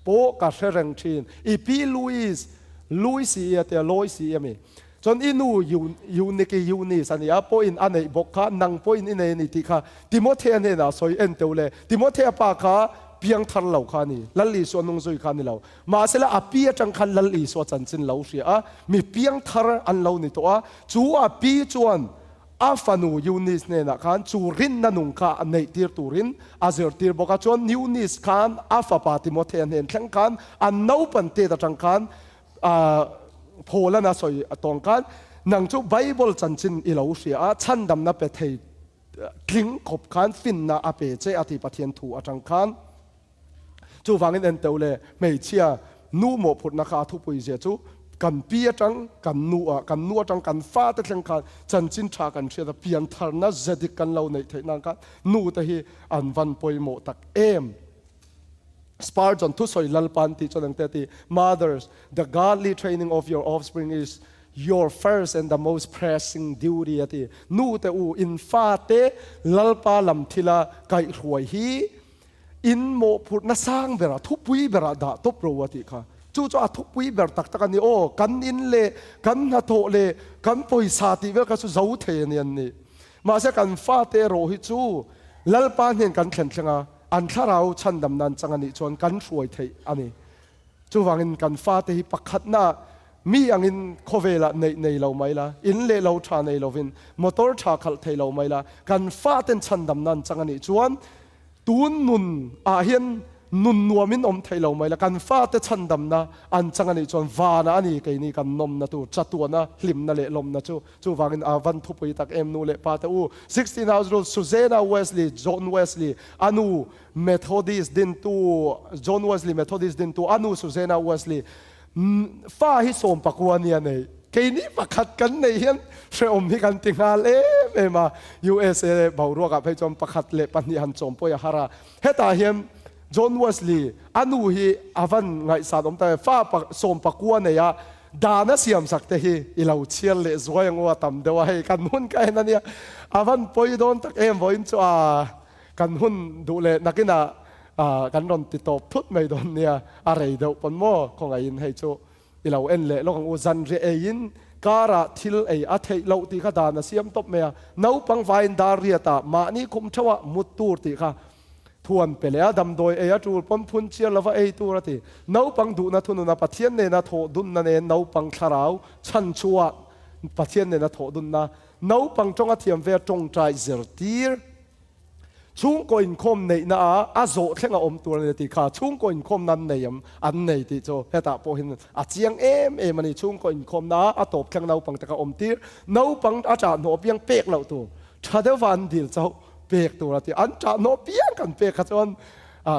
po ka sereng thin ipi louis ya te lois ya mi chon inu uniki uni sania po in anei bokha nang po in nei ni ti kha timothy ne na soi en teule timothy pa kha piang thar lo kha ni lalli so nung zoi kha ni lo ma sela apia chang khan lalli so chan chin lo ria mi piang thar an lo ni to a chu a pi chuan afanu yunis ne na khan chu rin na nung kha nei tir turin azir tir boka chon yunis khan afa pa timothy hen thang khan an no pan te da chang khan phola na soi atong khan nang chu bible chan chin i lo ria chan dam na pe thei kling khop khan fin na ape che ati pathian thu atang khan chu wangin en teule mei chia nu mo phut na kha thu pui je chu kan pia tang kan nu tang kan fa te thleng khan chan chin tha kan thia da pian thar na zedik kan lo nei thei nang ka nu ta hi an van poi mo tak em Spurgeon tu soi lalpan ti chonang te ti mothers the godly training of your offspring is your first and the most pressing duty ati nu te u in fa te lalpa lam thila kai hruai hi in mo phut na sang bera thu pui bera da to pro ati kha chu chu a thu pui ber tak tak ani o kan in le kan na tho le kan poi sa ti vel ka chu zo the ni an ni ma se kan fa te ro hi chu lalpa nen kan thlen thlanga an tharau chan dam nan changani chon kan hruai thei ani chu wangin kan fa te hi pakhat na มีอย่างอินโคเวละในเราไม่ละอินเล่เราชาในเราวินมอเตอร์ชาขัลเทเราไม่ละกันฟ้าเต็นชันดำนั้นจังอันนี้จวนตูนนุนอาเฮียนนุนนัวมินอมไทยเราไม่ละกันฟ้าเต็นชันดำนะอันจังอันนี้จวนวานะอันนี้กันนี่กันนมนะตัวจัตัวนะลิมนะเละลมนะจูวากินอาวันทุบไปตักนูเละปาตะอู16 hours old Susanna Wesley John Wesley อนู Methodist ดินตัว John Wesley Methodist ดินตัวอนู Susanna Wesleyฟ้าฮิสมปักวันเนี่ยเนี่ยแค่นี้ประคัดกันในเฮียนเชื่อมที่กันติงหาเล่มา USA บ่าวรัวกับให้จอมประคัดเละปัญญาจอมปอยหาระเฮตาเฮียนจอห์นเวสลีย์อนุฮีอาวันไงสาดอมแต่ฟ้าปักสมปักวันเนี่ยดานะเสียมสักแต่ฮีอีเหล่าเชียร์เละสวยงว่าตำเดียวให้กันหุ่นกันนั่นเนี่ยอาวันปอยโดนตักวันจัวกันหุ่นดูเละนักน่ะกันรอนติดต่อพุทธไม่โดนเนี่ยอะไรเดี๋ยวปนโม่ของไอ้ยินให้โจอีเราเอ็นเละเราของอุจันเรียยินการะทิลไอ้อัฐิเราตีขดานเสียมตบเมียน้าปังไฟดารียตามานี่คุมชวะมุดตูรติค่ะทวนไปแล้วดำโดยไอ้จูปนพุนเชียร์ละว่าไอ้ตูรติน้าปังดูนะทุนนะปัทเทียนเนี่ยนะโถดุนนั่นเองน้าปังคาราวชันชัวปัทเทียนเนี่ยนะโถดุนนะน้าปังจงอาเทียมเวจงใจเซอร์ตีร์ช่วงก่อนคมในน่ะอาโจแค่งอมตัวในตีขาช่วงก่อนคมนั้นในอันในตีโจเฮตาโปหินอาเจียงมันนี่ช่วงก่อนคมนะอาตบแค่งนาปังตะกอมตีนาปังอาจารย์โนเปียงเป๊กเราตัวชาเดวันดีเจ้าเป๊กตัวละทีอันจารย์โนเปียงกันเป๊กขจร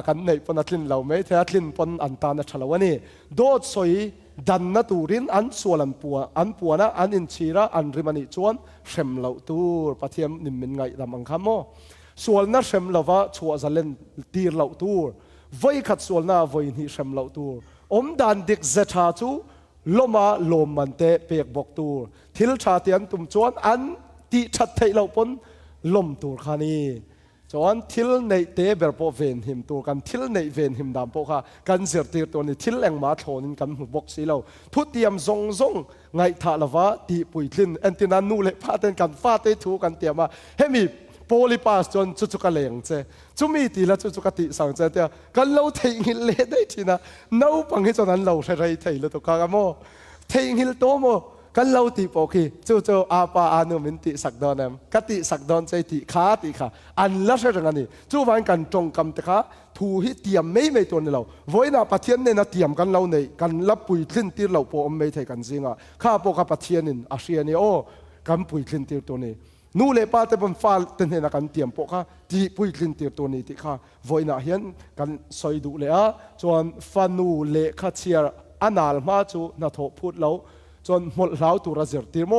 กันในปนัดลินเราไม่แท้ลินปนอันตานะชลวันนี้โดดสวยดันนัตูรินอันส่วนอันปัวนะอันอินชีระอันริมันนี่จวนเข็มเราตัวปะเทียมนิมมินไงดำอังคำโมส่วนนั้นเข็มเราว่าชัวจะเล่นตีเราตัวไว้ขัดส่วนน่ะไว้นี่เข็มเราตัวดันดิกเจชาจูลมาลมมันเตะเปียกบอกตัวทิลชาเตียนตุ่มจวนอันตีชัดไทยเราปนลมตัวขานีจวนทิลในเตะเบอร์โปเวนหิมตัวกันทิลในเวนหิมดามโปค่ะกันเสียตีตัวนี้ทิลแองมาโถนินกันหุบบอกสีเราทุเตียมทรงไงท่าละวะตีปุยทินแอนตินานูเละพาเต้นกันฟาเตถูกันเตียมาเฮมีโพลิปัสจนจุกะเลงเจจุมีตีละจุกะติสังเจเตียกันเราเทียงหินเลได้ทีนะน้าปังให้จนั้นเราใช้ไรเทียละตัวกางโมเทียงหินโตโมกันเราตีปอกีจู่อาปาอานุมินติสักดอนเอ็มกติสักดอนใจติขาติขาอันละเรื่องนี้จู่วันกันตรงกำตะขาทูฮิเตียมไม่ตัวนี้เราวันน่ะปัทเทียนเนี่ยนะเตียมกันเราเนี่ยกันรับปุยทิ้นตีเราปอมไม่ไทยกันจริงอ่ะข้าปอกับปัทเทียนินอาเซียนี่โอ้กันปุยทิ้นตีตัวนี้นู่นเลยป้าแต่บนฟ้าเต็นเห็นกันเตรียมปกค่ะที่ปุยกลิ่นเตียตัวนี้ที่ค่ะวันน่ะเห็นกันสอยดูเลยอ่ะจนฟันนู่เละข้าเชียร์อันนั้นมาจูน่าทพูดแล้วจนหมดแล้วตัวระเจิดตีโม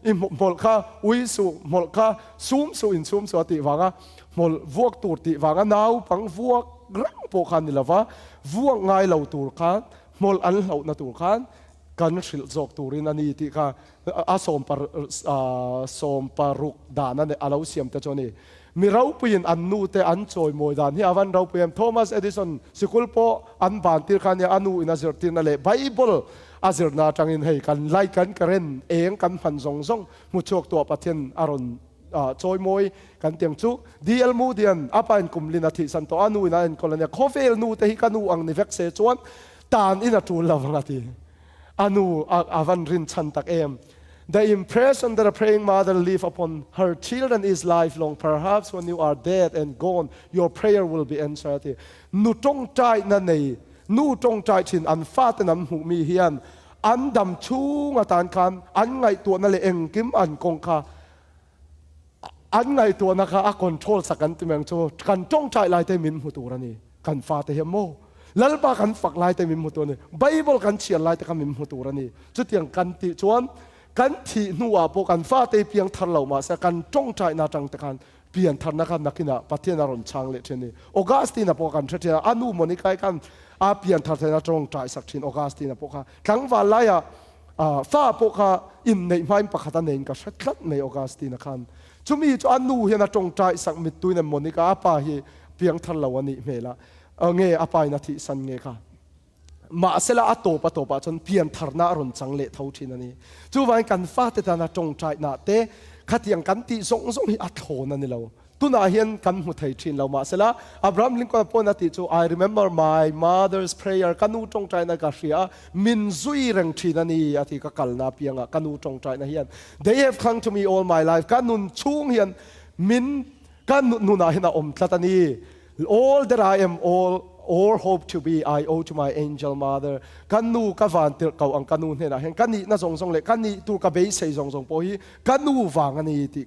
อิหมดค่ะอุยสูหมดค่ะซูมสูอินซูมสวัสดิวังอ่ะหมดวกตัวติวังอ่ะนาวปังวกรังปกคันนี่ละวะวกง่ายเหล่าตัวคันหมดอันเหล่านาตัวคันกันสิลจอกตัวรินันนี่ที่ค่ะอาสมปารุกดานั่นเนี่ยอาเราเสียมแต่จนี่มีเราเปลี่ยนอันนู้แต่อันจอยมวยดานที่อาวันเราเปลี่ยนโทมัสเอดิสันสกุลโปอันบานตีร์ขันเนี่ยอันนู้อินาเซอร์ตีนั่นแหละไบเบิลอาเซอร์นาจังอินให้กันไล่กันกระเร็นเองกันพันซงมุชกตัวปะเทียนอารอนจอยมวยกันเตียงจุดีเอลมูเดียนอาปานกุมลินาทิสันโตอันนู้อินาเอ็นคนละเนี่ยโคเฟลนู้แต่ฮิกันนู้อังนิเวกเซจวนตานอินาจูลลาวังทีanu avan rin chan tak em the impression that a praying mother leave upon her children is lifelong perhaps when you are dead and gone your prayer will be answered nu tong chai na nei nu tong chai chin an fa te nam hu mi hian an dam chung atan khan an ngai tu na le eng kim an kong kha an ngai tu na kha a control sakan ti meng chu kan tong chai lai te min hu tu rani kan fa te hem moลัลปากันฝักลายแต่มิมหัวตัวนี่ไบเบิลกันเชียร์ลายแต่กันมิมหัวตัวนี่จุดอย่างกันติชวนกันที่นัวพวกกันฟ้าเตเพียงทันเหล่ามาสักกันจ้องใจนาจังแต่กันเปลี่ยนทันนะครับนักกินะปะเทียนารอนช่างเละเช่นนี้ออกัสตินาพวกกันเช่นอนุมนิกายกันเปลี่ยนทันแต่นาจ้องใจสักชิ้นออกัสตินาพวกเขาครั้งวันไล่ฟ้าพวกเขาอินในไม่ปะขัดเองก็ชัดชัดในออกัสตินาคันจุมีจุอนุเห็นนาจ้องใจสักมิดตุยในมนิกาป่าเฮเพียงทันเหล่านี้เมล่ะเงยอภัยนาทีสันเงยค่ะมาเสละอัตโตปะจนเพียนทารนารุนจังเละเท่าที่นั่นนี่จู่วันกันฟ้าเตตานาจงใจนาเตขัดยังกันตีส่งฮิอัตโหนั่นนี่เรา ตุนาเฮียนกันหุไทยชินเรามาเสละอับรามลิงก็พูดนาทีจู I remember my mother's prayer กันนูจงใจนักเสียมินซุยเร่งชินานีอาทิตย์กัลนาเปียงกันนูจงใจนะเฮียน They have come to me all my life กันนุนช่วงเฮียนมินกันนุนาเฮียนอมทัตนี all that I am all hope to be I owe to my angel mother กันนูกับวันเตอร์เก่าอังกันนูเห็นนะเห็นกันนี่น่าสงสงเลยกันนี่ตัวกับเบสใส่สงสงพอฮีกันนูวางอันนี้ที่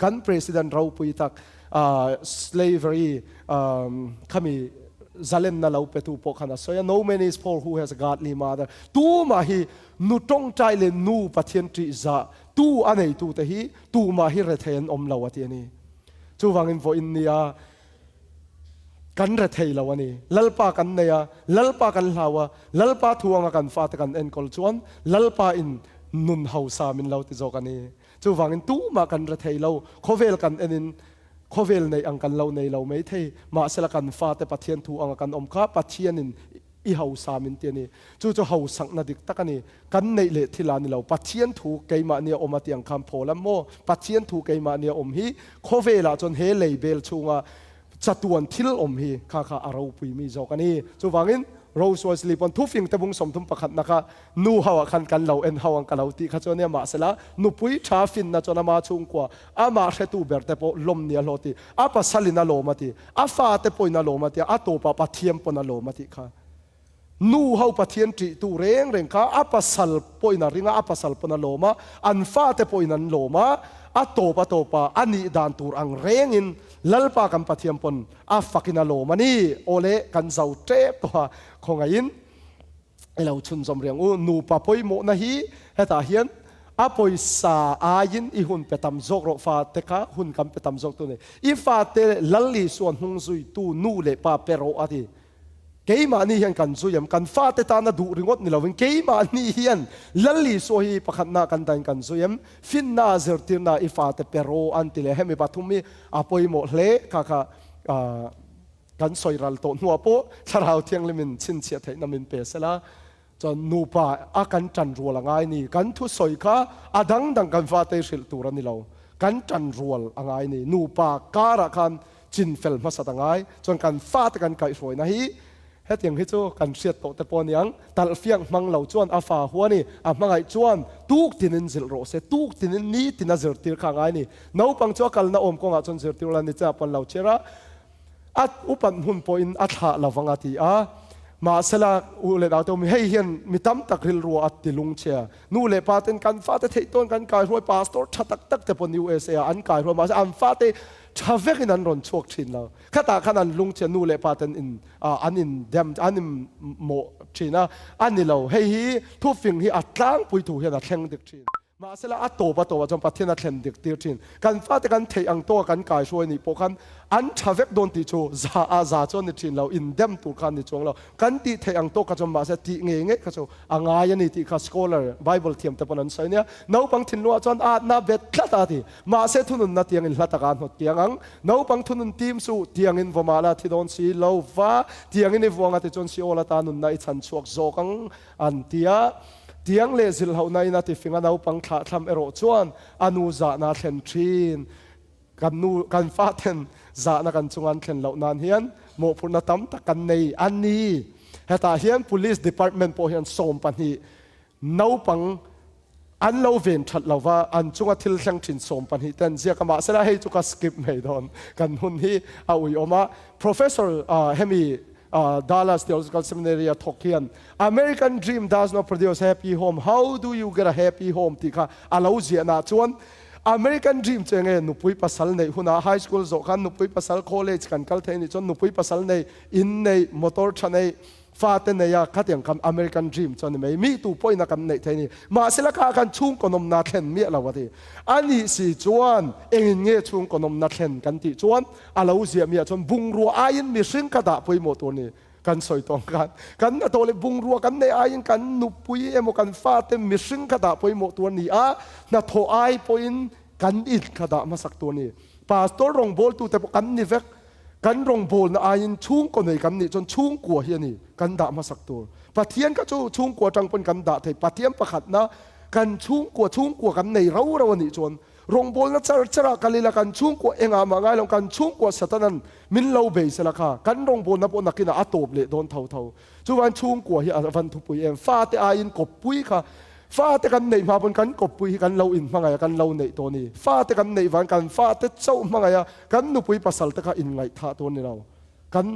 กัน president เราปุยตักslavery ขมีzalen na lau petu po khana so ya no man is poor who has a godly mother tu ma hi nu tong chai le nu pathian tri za tu anei tu te hi tu ma hi re then om lawati ani chu wangin vo in nia kan re thei lawani lalpa kan neya lalpa kan hlawa lalpa thuanga kan fa te kan en kol chuan lalpa in nun hausa min lau ti zokani chu wangin tu ma kan re thei lo khovel kan enin khovel nei ang kan lo nei lo mai thei ma sela kan fa te pathian thu ang kan om kha pathian in i hau samin te ni chu hau sang na dik takani kan nei le thilani lo pathian thu keima nia om atiang kham pholam mo pathian thu keima nia om hi khovela chon he leibel chunga chatuan thil om hi kha aro pui mi zokani chu wangin Rose was sleep on ทุฟิงตะบุงสมทุมประคัดนะคะนูฮาวคันกันเหล่าเอ็นฮาวังกันเหล่าตีข้าเจ้าเนี่ยมาเสละนูปุยชาฟินนะจนมาชุงกว่าอามาเชตูเบร์แต่พอลมเนี่ยโลตีอาปัสสลินาโลมาตีอาฟาเตปอยนาโลมาตีอาโตปะปะเทียมปนาโลมาตีค่ะนูฮาวปะเทียนจีตูเร่งค่ะอาปัสสลปอยนาริงอาปัสสลปนาโลมาอันฟาเตปอยนันโลมาอาโตปะอันนี้ดานตูรังเร่งินlalpa kan pathiam pon a fakina lo mani ole kan zau trep to khonga in elo chun zom riang u nu pa poi mo na hi heta hian a poi sa a yin I hun petam zok ro fa te ka hun kam petam zok tu ne I fa te lalli suan hung zui tu nu le pa pero ati keima ni hian kan zuyam kan fa te ta na du ringot ni lovin keima ni hian lalli so hi pakhat na kan dan kan zuyam fin na zertir na I fa te pero antile hemi pathumi apoi mo hle ka kan soiral to nuwa po tharau thiang lemin chin chia thai namin pe sela chon nu pa a kan chan rual angai ni kan thu soi kha adang dang kan fa te hril tur ani lo kan chan rual angai ni nu pa kara kan chin fel ma satangai chon kan fa te kan kai roi na hi hết tiếng hết cho cần siết tổ tập bọn yang tal phiang mang lâu chuan afa huani mang ai chuan tuk tinin zil ro se tuk tinin ni tina zir tir khang ai ni nau pang cho kal na om ko nga chon zir tir lan ni cha pon lâu chera at upan hun point at ha lawanga ti a ma sala u le daw to mi hei hian mi tam tak ril ro at tilung chia nu le paten kan fa te thei ton kan kai roi pastor thatak tak te pon USA an kai roi ma an fa te chavek in an ron chuak thin lo khata khanan lung chen nu le paten in anin dem anim mo china anilo hei hi thu fing hi atlang pui tu hian a thleng dik thin ma sela atopa jom pathian a thlen dik tir thin kan fa te kan thei ang to kan kai shoi ni po khan an chavek don ti chu za chon ni thin lo in dem tu khan ni chong lo kan ti thei ang to ka jom ma se ti nge ka chu anga ya ni ti kha scholar bible thiam te pon an sai nia no pang thin lo chon a na bet thlata ti ma se thunun na tiang in hlata kan hot tiang ang no pang thunun tim su tiang in vomala thi don si lo va tiang in vuanga te chon si ola ta nun na I chan chuak zokang an tia tiang le zil ho nai na ti finga nau pang thla thlam ero chuan anu za na thlen thin kan fa then za na kan chungan thlen lo nan hian mo phurna tam ta kan nei ani heta hian police department po hian som pan hi nau pang an lo ven that lova an chunga thil thlang thin som pan hi ten zia kama sela hei chu ka skip mei don kan hun hi a ui oma professor hemi Dallas Theological Seminary Tokian American dream does not produce happy home how do you get a happy home tika alo zia na chuan American dream chenge nupui pasal nei huna high school zo kan nupui pasal college kan kal thei ni chon nupui pasal nei in nei motor chanei fa te nei ya khatyang kam American dream chon mei mi tu poi na kan nei thei ni ma sela kha kan chung konom na thlen mi lawati ani si chuan engin nge chung konom na thlen kan ti chuan alo zia mi chon bungru ain mi hring ka da poi mo tu ni kan soi tong kan na tole bungru kan nei ain kan nupui emo kan fa te mi hring ka da poi mo tu ni a na tho ai poin kan it ka da ma sak tu ni pastor rong bol tu te kan ni vek kan rong bol na ain chung ko nei kan ni chon chung kwa hi ni kan da ma sak tu pathian ka chu chung kwa tang pon kan da thei pathian pakhat na kan chung kwa kan nei ro ni chon rong bol na chara kalila kan chung ko enga mangai long kan chung ko satanan min lo be sela kha kan rong bol na po nakina atop le don thau chu wan chung ko hi avan thu pui em fa te a in kop pui kha fa te kan nei ma pon kan kop pui kan lo in mangai kan lo nei to ni fa te kan nei wan kan fa te chau mangai kan nu pui pasal te kha in ngai tha to ni lo kan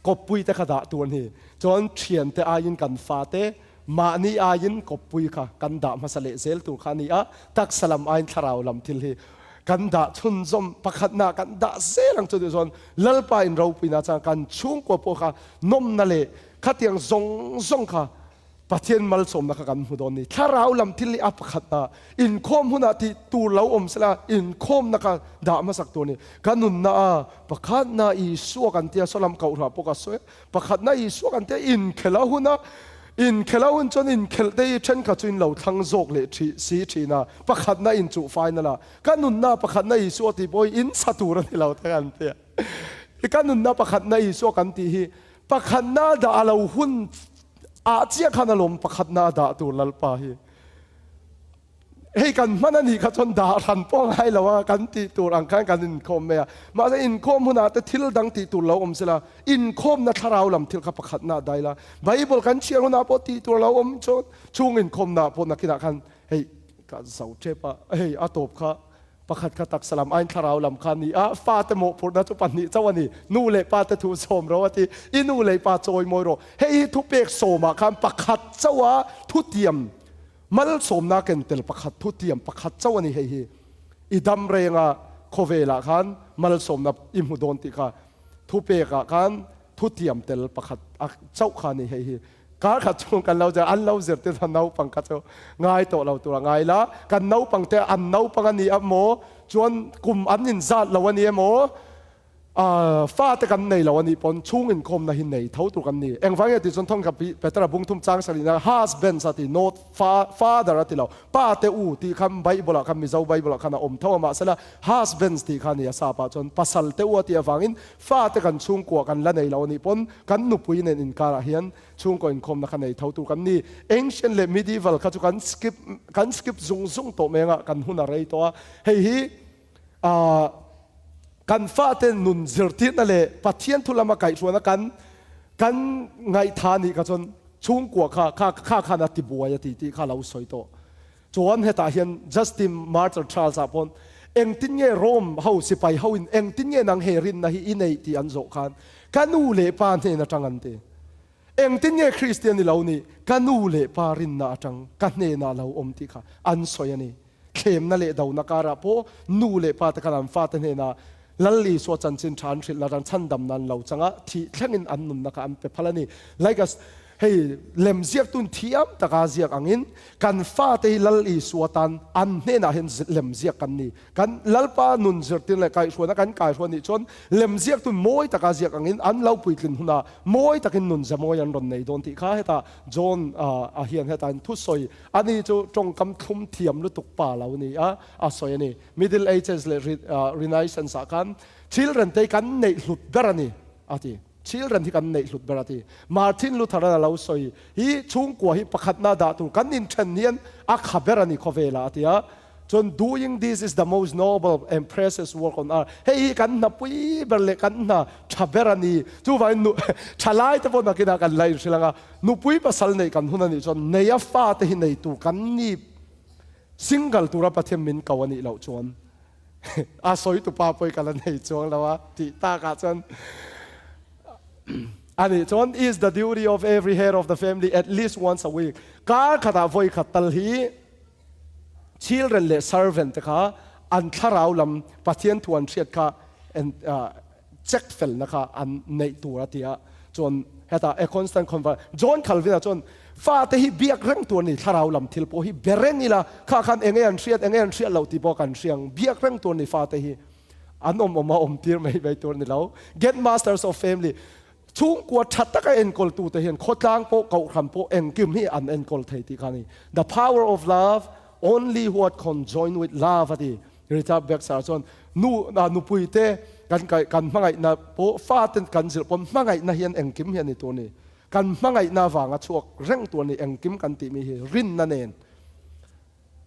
กบปุยแต่ขดาตัวนี้จนเฉียนแต่อายินกันฟ้าเตมานี่อายินกบปุยค่ะกันดามาสเลเซลตัวขานี้ตักสลัมอายินทาราวลำทิลฮีกันดาชุนซอมประคัดนากันดาเซลังจุดจนลัลปาอินเราปีนาจังกันชุ่งกว่าพวกค่ะนมนั่นเลยขัดยังซงค่ะปะเทียนมัลสมนักกันหุดนี่ถ้าเราลำทิลีอัปขัดนาอินโคมหุนาที่ตูเราอมสละอินโคมนักด่ามาสักตัวนี้กันนุนนาปะขัดนาอีสัวกันเตียสลัมเก่าหราปกสวยปะขัดนาอีสัวกันเตียอินเคลาหุนาอินเคลาหุนจนอินเคลได้เช่นกับจุนเราทั้งโจกเลยสีชีนาปะขัดนาอินจุไฟนั่นละกันนุนนาปะขัดนาอีสัวที่บอยอินสัตุรันที่เราทั้งกันเตียกันนุนนาปะขัดนาอีสัวกันที่ปะขัดนาด่าเราหุนอาเจียขันอารมณ์ประคัดนาด่าตัวลัลปาฮีให้กันมันนี่ขัดจนด่าทันป้องให้เราว่ากันตีตัวอังคันกันอินคมเมียมาจะอินคมหุนาแต่ทิลดังตีตัวเราอมเสละอินคมนัทราวลำทิลขับประคัดนาได้ละไบเบิลกันเชียงหุนาปตีตัวเราอมจนช่วงอินคมนาพนักกินกันเฮ้ยกันเสาเจ็บะเฮ้ยอาตบข้าประคัดขตักสลัมอันทาราวลำคันนี้ฟาเตโมพูดนะทุกปันนี้เจ้าวันนี้นู่เลยปาเตทูสมเราว่าที่อินู่เลยปาโจยมวยโรเฮ้ยทุเปกโสมาคันประคัดเจ้าว่าทุเทียมมัลสมนักเกนเตลประคัดทุเทียมประคัดเจ้าวันนี้เฮ้ยอีดำเรงะโคเวละคันมัลสมนับอิมหุดอนติค่ะทุเปกคันทุเทียมเตลประคัดเจ้าคันนี้เฮ้ยการขัดชงกันเราจะอันเราเสียที่ทันเนาปังกัดเจ้าง่ายตัวเราตัวง่ายละกันเนาปังแต่อันเนาปังอันนี้อ่ะโมจวนกลุ่มอันนินซาดเราวันนี้โมฟ้าแต่กันในเราวันนี้ปนช่วงอินคมนะหินในเท่าตัวกันนี่เอ็งฟังอย่างที่จนท่องกับเปตระบุงทุ่มจางสลินะฮัสเบนสติโนตฟ้าดาร์ที่เราป้าเตอูที่คำใบบลาคำมิเจ้าใบบลาคณะอมเท่ามาสละฮัสเบนสที่ขันนี่ซาปาจนปัสสัลเตอูที่ฟังอินฟ้าแต่กันช่วงกว่ากันละในเราวันนี้ปนกันนุปุยในอินการะเฮียนช่วงก่อนคมนะขันในเท่าตัวกันนี่ ancient และ medieval เขาจะกันสกิปซุงโตเมงะกันหุ่นอะไรตัวเฮ้ยกันฟ้าเต้นนุนเจอร์ตินั่นแหละปัจเจียนทุลามาไก่ชวนกันไงทานี่ก็จนช่วงกว่าข้านาติบัวยที่ข้าเราสวยโตจวนเหตุเห็นจัสตินมาร์ตชาร์ลส์ปอนเองตินเย่โรมเขาสิไปเขาเองตินเย่นางเฮรินนะฮีอินเอที่อันโจกันกันนูเล่ปานเฮนะจังอันเตเองตินเย่คริสเตียนนี่เรานี่กันนูเล่ปารินนะจังกันเนน่าเราอมที่ข้าอันสวยนี่เข้มนั่นแหละดาวนักการะโพนูเล่ปาตะกันฟ้าเต้นเฮนะลัลลีสวดจันทร์ชินชานชิลลารันชันดำนันเราจังที่แค่งินอันนุนนักอันเป็นพลานี่ไลกัสเฮ้ยเล็มเสียกตุนเทียมตะกาเสียกอังอินกันฟ้าเตลัลลีสวดันอันเนน่าเห็นเล็มเสียกกันนี่กันลัลปานุนเจอตินเลยไก่ชวนกันไก่ชวนนี่จนเล็มเสียกตุนมวยตะกาเสียกอังอินอันเราปุยกินหุนามวยตะกินนุนจะมวยอันรอนในโดนที่ข้าเหตุจนเฮียนเหตุทุสอยอันนี้จะจงกำทุ่มเทียมลุตุกป่าเรานี่สอยนี่ Middle Ages เลยRenaissance กัน children ที่กันในหลุดเบรนี่อาทิ children ที่กันในหลุดเบรนี่มาร์ตินลูเทอร์เราสอยฮีช่วงกว่าฮีประคัดนาดาตุกันนินเชนเนียนอักขเบรนี่เขาเวลาอาทิจน doing this is the most noble and precious work on earth เฮ้ยกันนับปุยเบรเลกันนะชาเบรนี่จู่ว่านุชาไลต์บนนักกินกันไลน์สิลังนุปุยภาษาในกันหุนนี่จนในฟ้าที่ในตุกันนี่single ตัวรับเทียมมินกาวนี่เราจวนสอยตุปาไปกันในจวนแล้วที่ตากาจนอันนี้จวน is the duty of every head of the family at least once a week การขัดไฟขัดตัลฮี children และ servant ค่ะอันทาราวลำปะเทียนทวนเชียดค่ะเจ็คเฟลนะคะอันในตัวที่จวนเหตุ a constant conversation จวนคัลวินจวนฟ้าที่เบียกเร่งตัวนี้ทาราวลำทิลโพฮีเบรนี่ละข้าคันเองเชียดเราที่บอกกันเชียงเบียกเร่งตัวนี้ฟ้าที่อันมาตีร์ไม่ตัวนี้แล้ว get masters of family ช่วงกว่าชัดตะกันเอ็นกอลตัวที่เห็นโคตรล้างโปเก่าคำโปเอ็งกิมฮีอันเอ็นกอลไทยที่คันนี้ the power of love only what conjoined with love ที่ริทาเบกสารจนนูปุยเตกันมังไงนะโปฟ้าเต็นกันสิปนมังไงนะเห็นเอ็งกิมเห็นในตัวนี้กันมังไงนาวางชวกเร่งตัวนี้เอ็งกิมกันติมีรินนั่นเอง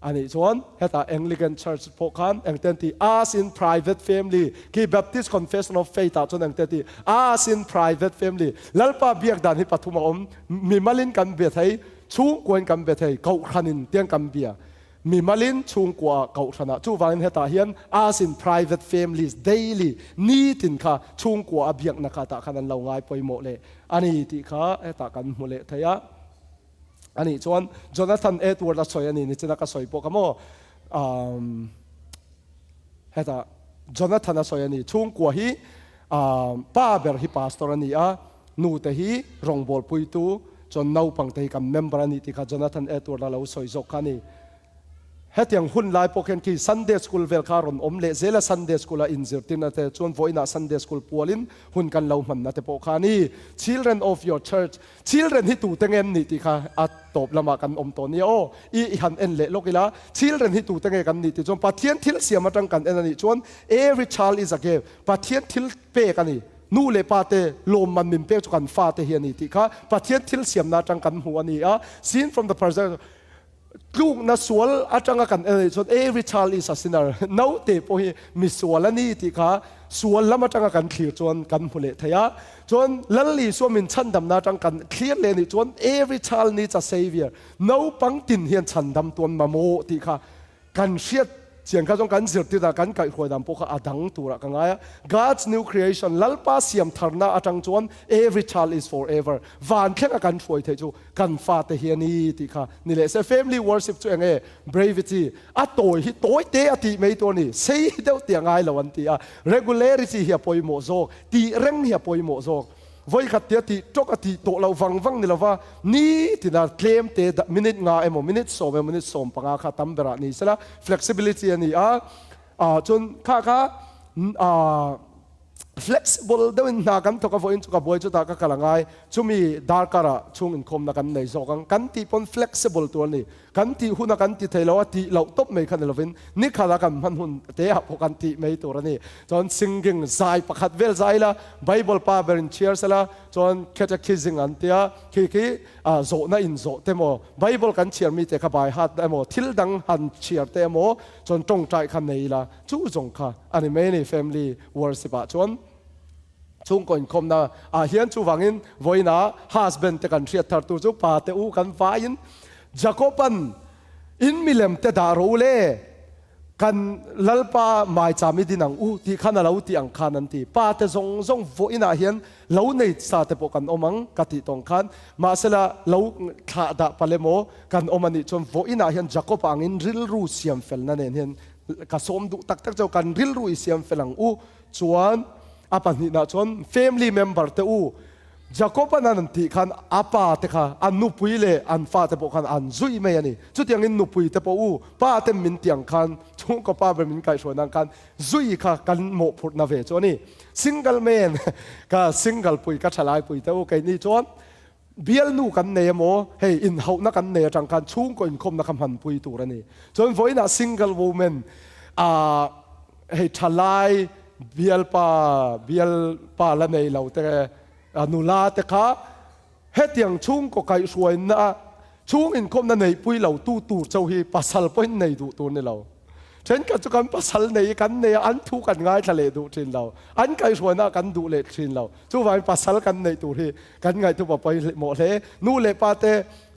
อันนี้ชวนเหตุAnglican Church พวกขันเองเต็มที่ as in private family ที่ Baptist Confession of Faith ชวนเองเต็มที่ as in private family แล้วป้าเบียกดันให้ปฐุมอมมีมาลินกันเบียดให้ชูงกวนกันเบียดให้เกาขันินเตียงกันเบียมีมาลินชูงกว่าเกาขนาจู่วันเหตุเฮียน as in private families daily นี่ตินค่ะชูงกว่าเบียกนักตาขนาดเราง่ายไปหมดเลยอันนี้ที่ค่ะเหตุกันหมดเลยทายะอันนี้ชวนจอนาธานเอ็ดเวิร์ดสอยอันนี้นี่จะนักสอยพวกเขาโม่เหตุจอนาธานสอยอันนี้ช่วงกว่าฮีป้าเบอร์ฮีพาสตอร์อันนี้นูเตฮีรองบอลปุยตูจนน่าปังเตฮีกับเมมเบอร์อันนี้ที่เขาจอนาธานเอ็ดเวิร์ดเราสอยจกอันนี้เหตุอย่างหุ่นลายพวกเห็นที่ Sunday School เวลคารอนอมเล่เซล Sunday School อินซิร์ตินนั่นเองชวนvoina Sunday School ปวลินหุ่นกันเรามันนั่นเองพวกขานี่ Children of your church Children ที่ตู่เต็งเอ็นนี่ที่ค่ะอัดตบละมากันอมตัวนี้โอ้อีหันเอ็นเละโลกิละ Children ที่ตู่เต็งเอ็นกันนี่ที่ชวนปะเทียนทิลเสียมาจังกันเอ็นนี่ชวน Every child is a gift ปะเทียนทิลเป้กันนี่นู่เลปาเตลมมันมินเป้จุกันฟาเตเฮียนี่ที่ค่ะปะเทียนทิลเสียมนาจังกันหัวนี่seen from the perspectiveลูกน่าสวลอาจารย์กันส่วน every child is a sinner น้าเตปอยมีสวลนี่ที่ค่ะสวลแล้วมาจังกันเคลียร์จวนกันหุ่นเละทยะจวนลัลลีส่วนมินชันดำน่าจังกันเคลียร์เลยนี่จวน every child needs a savior น้าปังตินเฮียนชันดำตัวมาโมที่ค่ะกันเชียดเสียงข้าจงกันเสียดที่ตากันไก่หัวดำพวกอดังตัวกันไง God's new creation ลัลปาเสียมทาร์นาอาจังจวน every child is forever วันแค่กันช่วยเทจูกันฟาเตเฮียนี่ที่ค่ะนี่แหละ family worship ตัวเอง bravity ตัวที่ตัวเตะที่ไม่ตัวนี้ใช่เดียวเตียงไงละวันที่regularity เฮียปอยโมโซที่เร่งเฮียปอยโมโซวันขัดเดียที่จกที่โตเราฟังนี่ละว่านี่ที่น่าเคลมเตะมินิทงามินิทสองมินิทสองปังอาคาตั้มเบรานี่ใช่ละ flexibility นี่จนข้าflexible เดี๋ยวนักกันทุกคนทุกคนบ่อยจุดตากกำลังไงช่วงมีดาร์การะช่วงอินคอมนักกันในโซกันที่ปน flexible ตัวนี้กันที่หุ่นนักกันที่เทเลวที่เราตบไม่คันเลวินนี่ข้านักกันมันหุ่นเตะพวกกันที่ไม่ตัวนี้จน singing ใจประคัดเวลใจละ Bible ป้าเบรินเชียร์สละจนแค่จะ kissing อันเดียคีโซน่าอินโซเตโม Bible กันเชียร์มีแต่ขบายฮัดเตโมทิลดังหันเชียร์เตโมจนตรงใจคันนี้ละจู่จงค่ะอันนี้ไม่ใน family worship จนช่วงก่อนคมนะเฮียนชูวังอินวันน่ะ husband เตกันเชียร์ทัดตัวจุป้าเตอูกันฟ้าอินจาโคปันอินมิเลมเตดารูเล่กันลัลป้าไม่จามิดินังที่ขันเราที่อังคารนั่นที่ป้าเตซงวันน่ะเฮียนเราในสาเตปกันอมังกติตองคันมาเสละเราขาดปะเลโมกันอมันนี่จนวันน่ะเฮียนจาโคปังอินริลรูเซียมเฟลนั่นเองเฮียนกระสมดุตักเจ้ากันริลรูเซียมเฟลังจวนอานี่นะชน family member เตอูจะก็ปนันทีขันอาปาเตค่ะอันนุปุยเล่อันฟ้าเตปขันอันซุยไม่ยันนี่จุดยังอินนุปุยเตปอูป้าเต็มมินเตียงขันช่วงก็ป้าเป็นมินไก่ชวนนังขันซุยค่ะกันโมพุทนาเวจวนี่ single man ก็ single ปุยก็ฉลายปุยเตอูไก่นี่จวนเบียลนูกันเนโมเฮอินเฮานักกันเนจังกันช่วงก็อินคมนักคำหันปุยตัวนี่จนวันน่ะ single woman เฮฉลายเบียลป้าละในเราแต่อนุลาแต่ข้าเฮ็ดอย่างชุ่งก็ไกลสวยนะชุ่งอินคมนั่นในปุยเราตู้เจ้าฮีปัสสาวะในดูตัวในเราฉันก็จะกันปัสสาวะในกันในอันทุกันง่ายทะเลดูทินเราอันไกลสวยนะกันดูเล็ทินเราจู่วันปัสสาวะกันในตัวที่กันง่ายทุบไปหมดเลยนู่นเลยป้าเต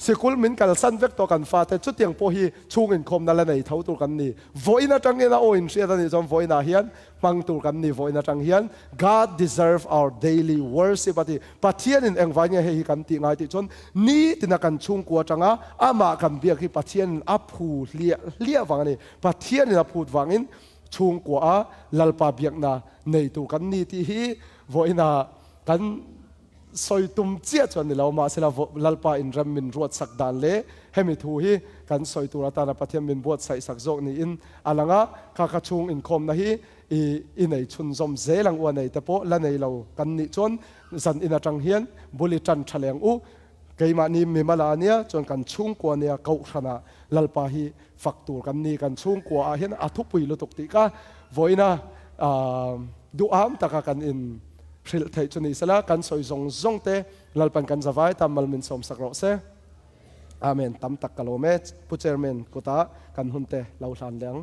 สกุลมินกันสั้นเวกตัวกันฟ้าแต่จุดอย่างพอฮีชุ่งอินคมนั่นละในเท่าตัวกันนี่วันน่ะจังเงินโอ้ยเสียตอนนี้จอมวันน่ะเฮียนฟังตัวกันนี่วันน่ะจังเฮียน God deserve our daily worship ปะเทียนเองวันนี้ให้กันตีง่ายที่จนนี่ที่นักกันชุ่งกัวจังอามากันเบียที่ปะเทียนอับหูเลี้ยวังนี่ปะเทียนนี่พูดวังอินชุ่งกัวลัลปาเบียกนะในตัวกันนี่ที่ฮีวันน่ะกันสอยตุ่มเจี๊ยจวนนี่เรามาเสละลัลปาอินรำมินรวดสักดานเล่ให้มีทูฮีกันสอยตัวตาลปะเทียนมินบวชใส่สักโจนี่อินอะไรงะข้าขชุ่งอินคมนะฮีอินในชุนซอมเซลังวันในแต่พอละในเรากันนี่จนสันอินาจังเฮียนบุริจันทะเลงเกี่ยมานี่มีมาลาเนี่ยจนกันชุ่งกว่าเนี่ยเกาชนะลัลปาฮีฝักตัวกันนี่กันชุ่งกว่าเฮียนอาทุปุยลุตุกติกะวันน่ะดูอามตะกันอินพริลไทยจนอิสระกันสอยซงเตลัลปันกันจะไว้ตามมัลมินสมสักรอเซ amen tam tak kalome pu chairman kota kan hunte lau hlan leng